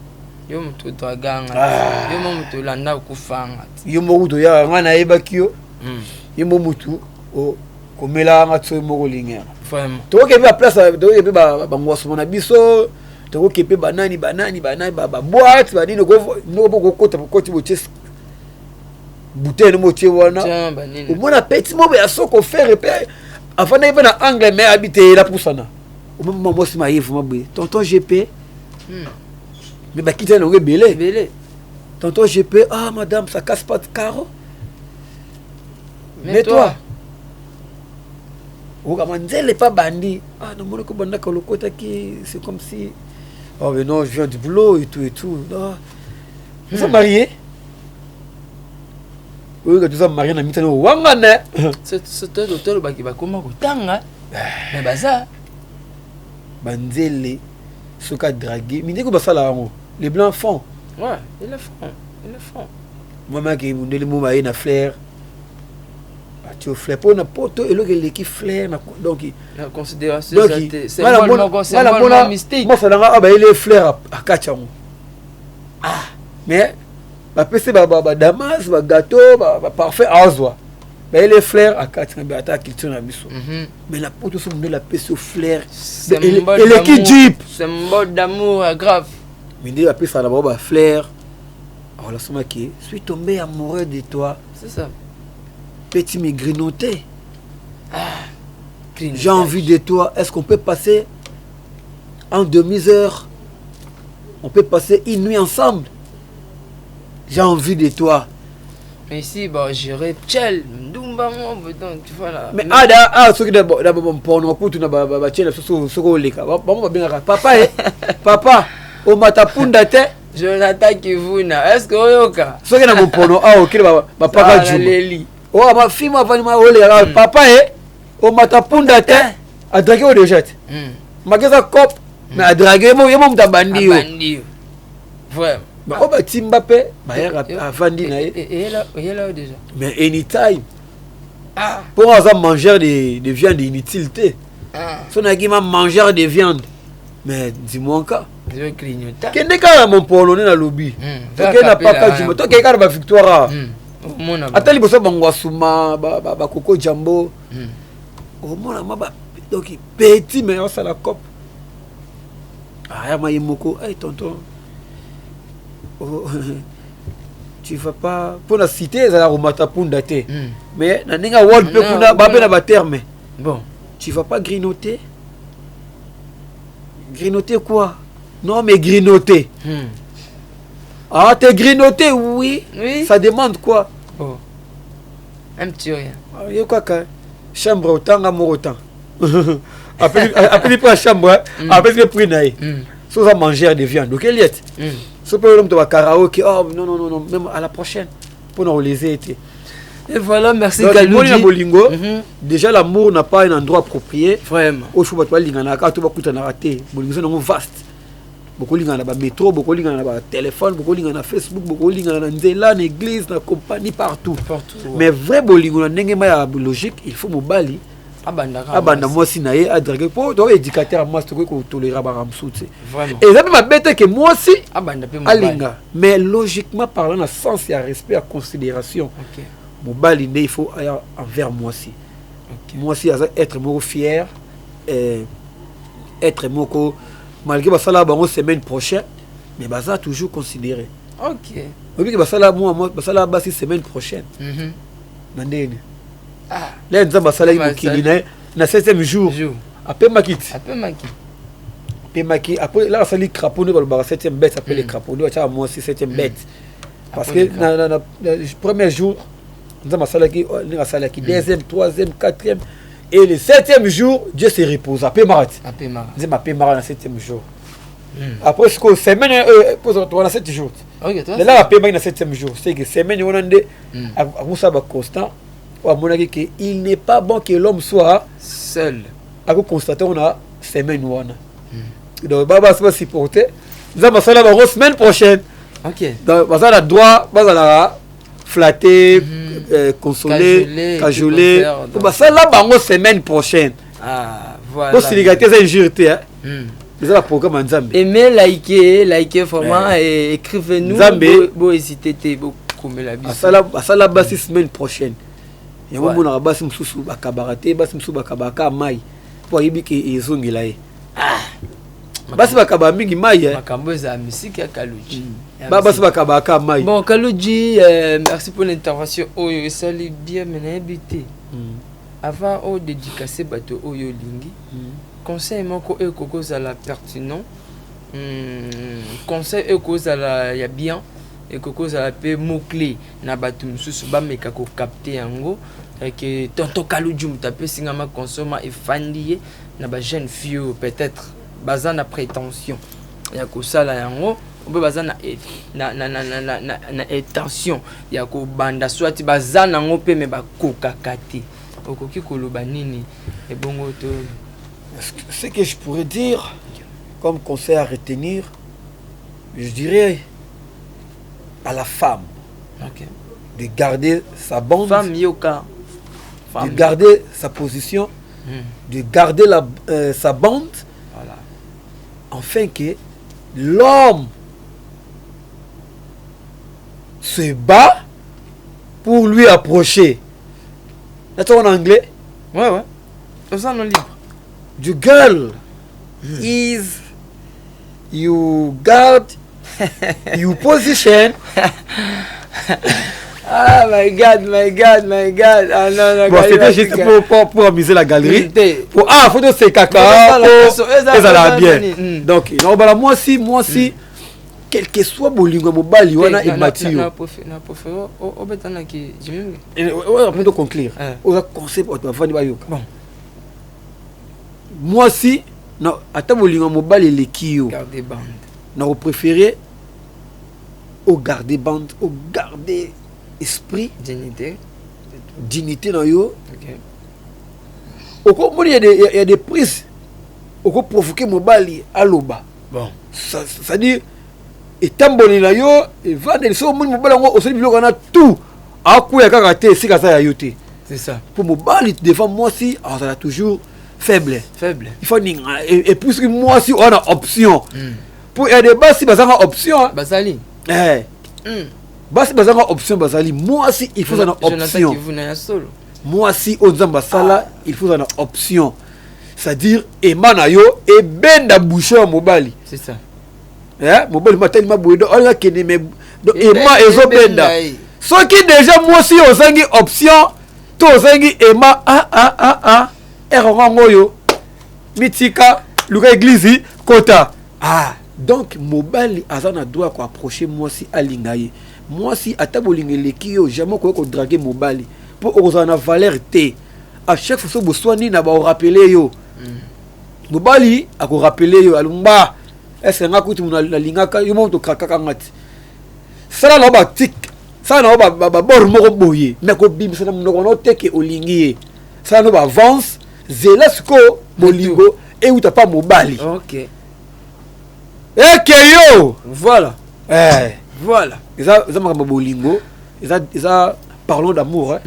Yo mutu to ganga. Yo mutu landa kufanga. Yo mutu ya ngana yebaki yo. Yo mutu o komela ngatso moko lingera. Vraiment. Tu vois que la place, tu vois que ba ngwaso na biso, tu vois que banani ba boîte, ba dino no boko kota bokoti bo ches bouteille no motie wana. Au moins la petit mot ya soko faire repère avant d'aller na anglais mais habiter là pour ça na. Au même moment si ma yef mabwe. Tonton GP. Mais ba kitana no belé. Tonton GP, ah madame, ça casse pas de carreau. Mais toi Ogamanzele pas bandi. Ah non, mon banda kolokota qui c'est comme si oh mais non, je viens du boulot et tout. Non. Vous êtes mariés? Oui, quand tu es marié na mitano wangana. C'est docteur baki ba koma ko tanga. Mais baza banzele soka draguer. Minde ko basala ngo. Les blancs font. Ouais, ils le font. Maman qui mundele mo maye na flair. Tu flair pour na poto et l'équipe flair donc la considération c'est un mystique. Moi ça nga ba il est flair à kachango. Ah mais ba pese ba damas ba gâteau ba parfait azwa. Ba il est flair à kachango ba ta culture na biso. Mais la poto so de la pese au flair et l'équipe jeep symbole d'amour grave. Mais dit la pese ça d'abord ba flair. Alors là c'est qui je suis tombé amoureux de toi. C'est ça. Petit mais grignoté. J'ai envie de toi. Est-ce qu'on peut passer en demi-heure? On peut passer une nuit ensemble. J'ai envie de toi. Mais ici, bah, j'irai tchel, Kumba mo donc tu vois là. Mais ce qui d'abord porno kutu na ba chela soko leka. Ba benga papa o matapunda te Jonathan Kivuna. Est-ce que oyoka? Ce qui na mon porno okile ba paka juma. Oh ma fille ma vani ma ole papa o matapunda te a draguer au déjà. Mageza cop mais a draguer mo yemo mtabandi yo. Bandi. Vraiment. Bah o ba Mbappé ba a vandi na et là déjà. Mais anytime. Pour un mangeur de viande inutilité. Si on a qui mangeur de viande. Mais dis-moi encore. Je vais clignoter. Qu'est-ce que mon polonais dans le lobby? Toi qui n'a pas qu'à dire. Toi qui a une victoire. Attends, il faut que tu souma, coco jambo. Au moins, donc petit mais on s'en la coupe. Ah, ma yemoko, hey tonton. Tu vas pas pour la cité ça la remata pour dater mais na ninga world pe kuna babe na ba terme bon tu vas pas grignoter quoi non mais grignoter ah t'es grignoter oui ça demande quoi oh un petit rien yo quoi chambre autant amour autant après pas chambre après le prix naï so ça manger de viande donc eliette ce problème de la karaoké, oh non, même à la prochaine, pour nous les aider. Et voilà, merci Kaloudji. Déjà, l'amour n'a pas un endroit approprié. Vraiment. Au choix de l'ingana, quand tu vas coûter un raté, Bolingo c'est vaste. Beaucoup l'ingana ba métro, beaucoup l'ingana ba téléphone, beaucoup l'ingana Facebook, beaucoup l'ingana nzela, l'église, la compagnie partout. Mais vrai Bolingo na ndenge ma logique, il faut mobali. Abanda moi si naé a draguer pour toi éducateur moi c'est quoi tolérer ba ramsoute vraiment et ça peut m'embêter que moi aussi abanda pe alinga mais logiquement parlant dans sens et à respect à considération OK mobali il faut envers moi aussi moi aussi être moi fier être moi malgré ba sala bango semaine prochaine mais baza toujours considéré OK oui que ba sala moi ba sala ba semaine prochaine nandene là nous avons salé na 7e jour après makiti après là ça li craponné dans le 7e bête s'appelle les craponné ça moi aussi 7e bête parce que na premier jour nous avons salé qui 2e 3e 4e et le 7e jour Dieu se repose après mardi nous avons na 7e jour après ce que semaine pour la 7 jours là après na 7e jour c'est que semaine on a à ça ba constant il n'est pas bon que l'homme soit seul. À constater on a semaine one. Donc baba se supporter. Nous allons faire la semaine prochaine. OK. Donc on a droit, on a flatter, consoler, cajoler. On ça là bango semaine prochaine. Ah voilà. Pour célibataire c'est injurité hein. Nous avons programme en Zambie. Aimez, likez vraiment et écrivez-nous. Bo hésiter bo comme la bise. Ça là bas semaine prochaine. Il y a un moment où basi msusu bakabarate basi msusu bakabaka mai pour yibiki ezongela ye basi bakaba mingi mai makambo za musique ya Kaloudji basi bakabaka mai bon Kaloudji merci pour l'intervention oyo sali bien menabité avant au dédicacer bato oyo lingi conseil moko ekoko za la pertinent conseil ekoko za la ya bien et que ça peut mot-clé na batu mususu ba meka ko capter yango et que tonton Kaloudji mutape singama consomma et fandier na ba jeune fille peut-être bazana prétention ya ko sala yango on peut bazana na intention ya ko banda soit bazana ngo pe me ba kokakati okoki koloba nini et bongo to ce que je pourrais dire comme conseil à retenir je dirais à la femme de garder sa bande, de garder sa position, de garder sa bande, afin que l'homme se bat pour lui approcher. Là, en anglais? Ouais. Ça, non libre. The girl is you guard your position. Ah my god. Ah non. Bon, c'était juste pour amuser la galerie. Faut que c'est caca. Ça bien. Donc, moi aussi, quel que soit bolingo mobali wana immature na préféré au betana qui Jimmy on peut conclure au concept au bavandi bayoka bon moi si non ata bolingo mobali lekio garder bande na préféré au garder bande au garder esprit dignité dans yo OK il y a des prises au provoquer mobali aloba bon ça dit etamboli na yo evande so moni mobali ngo oseli biloko na tout akuya kaka te sika sa ya yo te c'est ça pour mobali devant moi si ça a toujours faible il faut ninga et puisque moi si on a option pour aider basi bazanga option basali basi bazanga option basali moi si il faut una option moi si on zamba sala il faut una option c'est-à-dire emana yo et benda boucher mobali c'est ça mobali matali maboye do on kene me do ema ezobenda soki déjà moi si ozangi option to ozangi ema erongo mitika luka église kota donc mobali azana droit ko approcher moi si alingaye moi si atabolinga leki yo jamais ko draguer mobali pour ozana valeur te à chaque fois so ni na ba rappeler yo mobali ako rappeler yo alumba est-ce que ngakuti muna lingaka yo mo to krakaka ngati sala no ba tik sala no ba bor moko boye mais ko bimisa na mnoko no teke olingiye sala no ba avance zelasco bolingo et ou t'as pas mobali OK yo voilà voilà ça maka bolingo ça parlons d'amour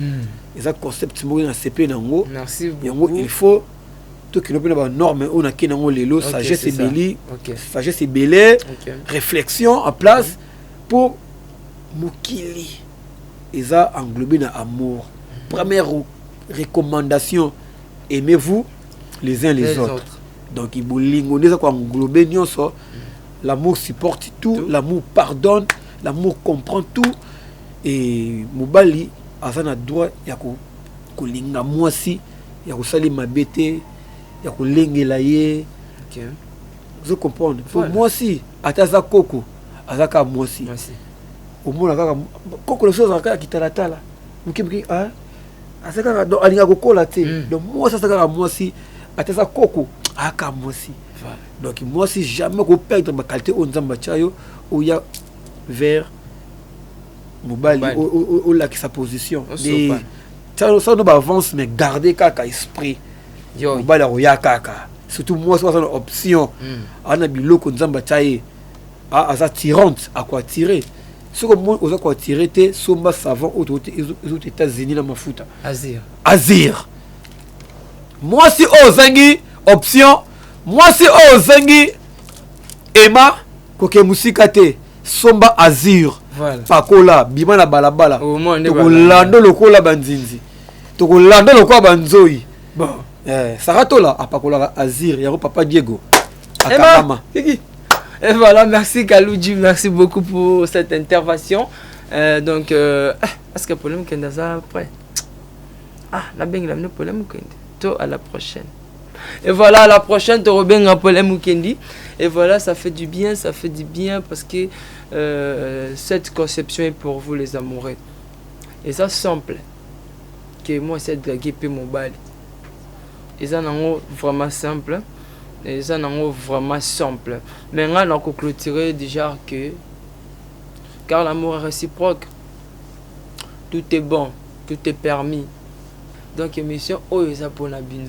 ça concept mo na CP nango merci beaucoup il faut tout qui n'a pas norme on a qui nango lelo sagesse et belli sagesse et belé réflexion en place pour mokili ça englobé dans amour première recommandation aimez-vous les uns les autres donc il bolingo neza ko englober nyonso l'amour supporte tout l'amour pardonne l'amour comprend tout et mobali azana droit ya ko kolinga mwasi ya ko sali mabete ya ko lengela ye vous comprenez pour mwasi ataza koko azaka mwasi au mona kaka koko le chose akaka kitalatala mukimki azaka do alinga kokola te donc mwasi azaka mwasi ataza koko aka mwasi donc mwasi jamais ko perdre ma qualité on nzamba chayo ou ya vers mobali ou la sa position ça no ba avance mais garder kaka esprit mobali ya kaka surtout moi ça une option ana biloko nzamba chaye asa tirante à quoi tirer ce que moi oza quoi tirer te somba savant aux États-Unis na mafuta azir moi si ozangi option moi si ozangi ema koke musika te somba azir pakola bima na balabala tokolando lokola banzinzi tokolando lokola banzoi bon saratola apakola azir yako papa Diego akama et voilà merci Kalouji merci beaucoup pour cette intervention donc est-ce que problème kenda ça après la bengi la problème kenda to à la prochaine. Et voilà, à la prochaine, tu reviens à Paul Mukendi. Et voilà, ça fait du bien parce que cette conception est pour vous les amoureux. Et ça simple. Que moi, c'est de draguer mon bal. Et ça, c'est vraiment simple. Et ça, c'est vraiment simple. Maintenant, on a clôturé déjà que, car l'amour est réciproque. Tout est bon, tout est permis. Donc, émission, oh, ça pour la bine.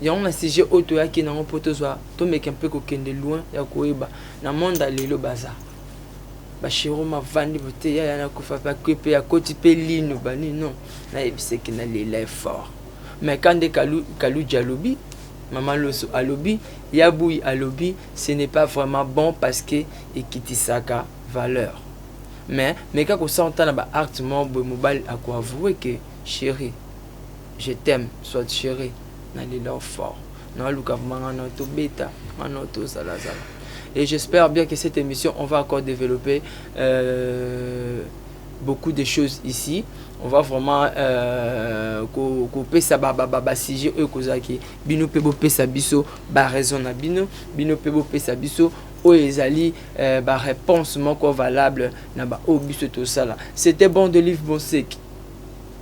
Il y a un sujet auto qui est dans mon poteau, tout mais un peu de loin, il y a quoi dans le monde d'aller le bazar. Bachiro m'a vendu, il y a un coffre à couper, à côté de l'île, non, c'est qu'il y a fort. Mais quand des Kalou Jalobi, maman Loso à lobby, Yaboui à lobby, ce n'est pas vraiment bon parce que Ikitisaka valeur. Mais quand on s'entend dans l'acte, mon mobile à quoi avouer que chérie, je t'aime, soit chérie. Fort. Et j'espère bien que cette émission, on va encore développer beaucoup de choses ici. On va vraiment couper ça sujet eux kozaki bino pebo pesa biso ba raison na bino pebo pesa biso ezali réponse moko valable na ba obiso to sala. C'était bon de Liv Bonseki,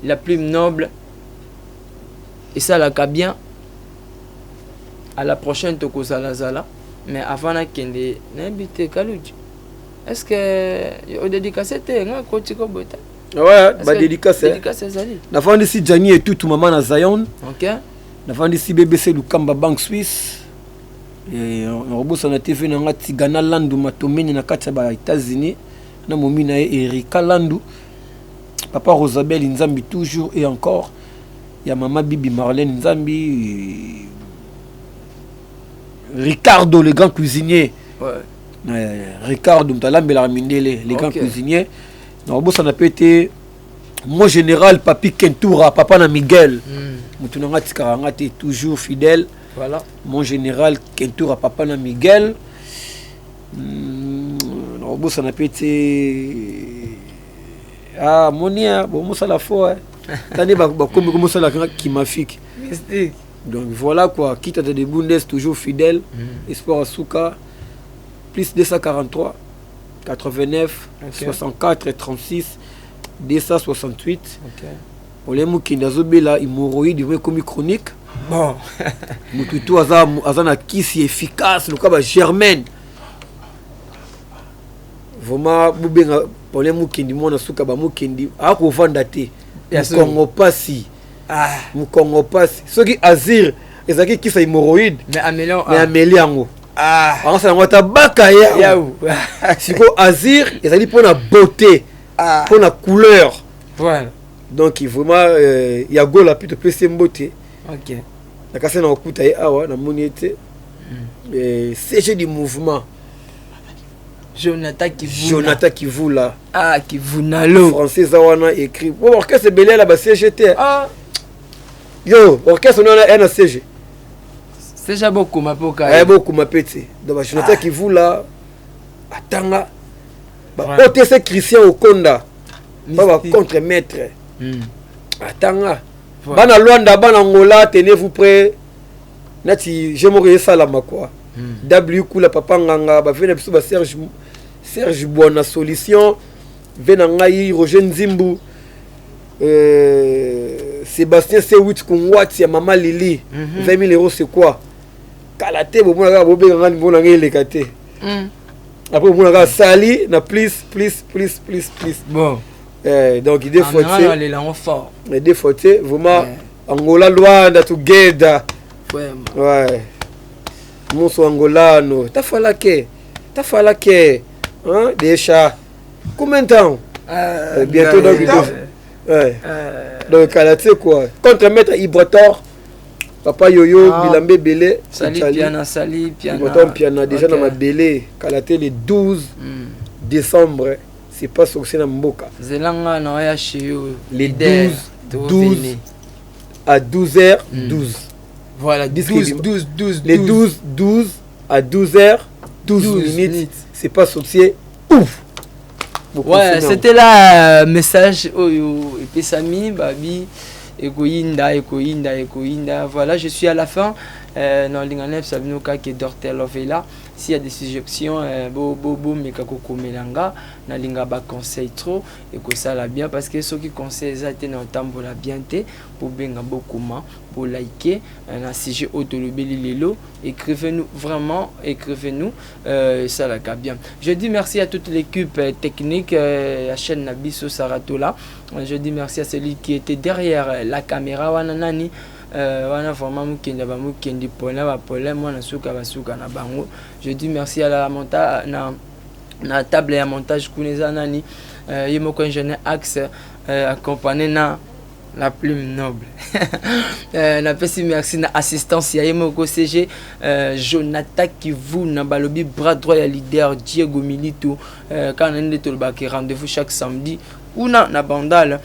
la plume noble, et ça la bien. À la prochaine toko zala zala, mais avant na kende n'habite Kaluji. Est-ce que au dédicacé te nga kotiko bota? Ouais, bah dédicacé. Dédicacé zali. Na vandi si Jani et tout maman na Zion. OK. Na vandi si BBC Lukamba Bank Suisse. Et on rebosse na TV na ngati Ghana Landu matomeni na kati ba États-Unis. Na momi na Erika Landu. Papa Rosabelle Nzambi toujours et encore. Ya maman Bibi Marlène Nzambi. Ricardo, le grand cuisinier. Ouais. Ricardo, les grands cuisiniers. Donc, ça n'a pas été. Mon général, Papi Kentoura, Papa na Miguel. Moutounangati Karangati, toujours fidèle. Voilà. Mon général Kentoura, Papa na Miguel. Donc, ça n'a pas été. Ah, Monia, bon, moi, ça la fois. T'as comme ça la qui m'a fait. Mystique. Donc voilà quoi, quitte à des Bundes toujours fidèle, Espoir Asuka, plus 243, 89, 64 et 36, 268. Pour les mouki nazobela hémorroïde, comme chronique. Bon, Moutoutou azana kisi efficace, le cas germaine. Vraiment, pour les mouki du monde Asuka, mouki, à quoi vendate, Congo Passi. Mukongo passe ceux qui azir ezaki qui ça hémorroïde mais améliango on ça ngota bakaya yaou siko azir ezali pour la beauté pour la couleur voilà donc vraiment il y a go la plutôt plus beauté OK la kase na okuta ye awa na moniete CG du mouvement Jonathan Kivu là Kivunalo français zawana écrit bon orchestre belé là ba CGT yo orchestre on a un CG c'est déjà beaucoup ma poka beaucoup ma petit donc Jonathan Kivu là atanga ba OTC Christian Okonda ba contre maître atanga bana Luanda bana Ngola tenez-vous prêts nati j'aimerais ça la quoi W Kula papa nganga ba vena biso ba Serge Bona solution vena ngai Roger Nzimbu Sébastien C8 Kongwati ya Mama Lili 20 000 euros c'est quoi Kalate bo mona bo benga ngani bona ngele kate après bo mona sali na please bon donc il défaute les langues fort mais défaute vraiment Angola Luanda together ouais Monso angolano tafala ke hein déjà combien de temps bientôt donc donc Kalate quoi contre maître Ibrator papa Yoyo Bilambe Belé Sali Piana déjà dans ma Belé Kalate le 12 décembre c'est pas sur na mboka zelanga na ya chiyo les 12 à 12h12 voilà 12 les 12 à 12h12 minutes c'est pas sorcier ouf. Ouais, c'était là message et puis Sami Babi Ekoinda. Voilà, je suis à la fin. Dans l'Inganef Sabinoka qui est Dortel Ovela. S'il y a des suggestions, bobo mekako melanga na linga ba conseil trop et que ça la bien parce que ceux qui conseillent ça été dans tambo la bienté pour benga beaucoup pour liker un sujet autolobeli lelo écrivez-nous ça la bien. Je dis merci à toute l'équipe technique la chaîne Nabiso Saratola. Je dis merci à celui qui était derrière la caméra wananani wana vraiment mukenda ba mukendi pona ba problème wana suka basuka na bango. Je dis merci à la montage na table ya montage kuneza nani yemoko ingénieur axe accompagné na la plume noble. Na pesi merci na assistance ya yemoko CG Jonathan Kivu na balobi bras droit ya leader Diego Milito quand on est tolbaki rendez-vous chaque samedi ou na bandal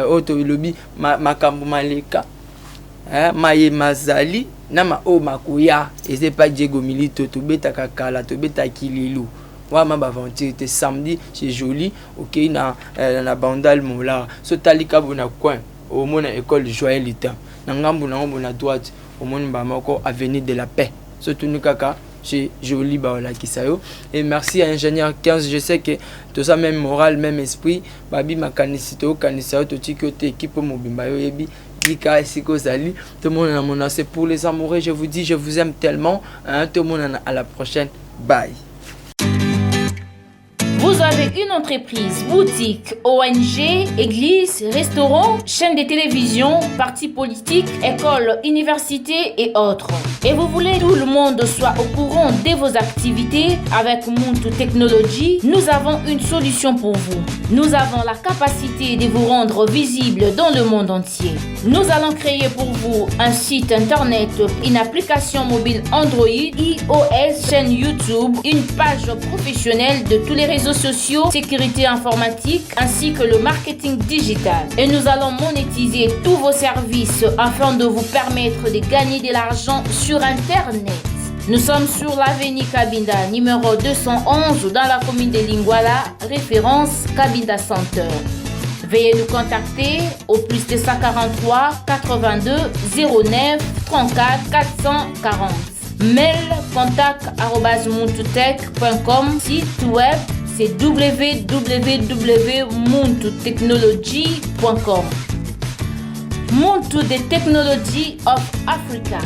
auto lobby makambo maleka maye mazali na ma o makuya et pas Diego Milito to beta kakala to beta kililu wa ma aventure te samedi c'est joli OK na bandal mola so talika bona coin au mona école Joël Lita na ngambu na droite au mona ba moko avenue de la paix so tunu kaka chez Jolie Baola Kisayo. Et merci à Ingénieur 15, je sais que tout ça, même moral, même esprit, Babi Makanisito, Kanisao, Totiki, équipe Mobimbayo, Yebi, Kika, Siko, Zali, tout le monde a mon assez pour les amoureux. Je vous dis, je vous aime tellement. Hein, tout le monde à la prochaine. Bye. Vous avez une entreprise, boutique, ONG, église, restaurant, chaîne de télévision, parti politique, école, université et autres. Et vous voulez que tout le monde soit au courant de vos activités avec Muntu Technology, nous avons une solution pour vous. Nous avons la capacité de vous rendre visible dans le monde entier. Nous allons créer pour vous un site internet, une application mobile Android, iOS, chaîne YouTube, une page professionnelle de tous les réseaux sociaux, sécurité informatique ainsi que le marketing digital. Et nous allons monétiser tous vos services afin de vous permettre de gagner de l'argent sur Internet. Nous sommes sur l'avenue Kabinda, numéro 211 dans la commune de Lingwala, référence Kabinda Center. Veuillez nous contacter au plus 243 82 09 34 440. Mail contact@muntutech.com. Site web c'est www.muntutechnology.com. Muntu the Technology of Africa.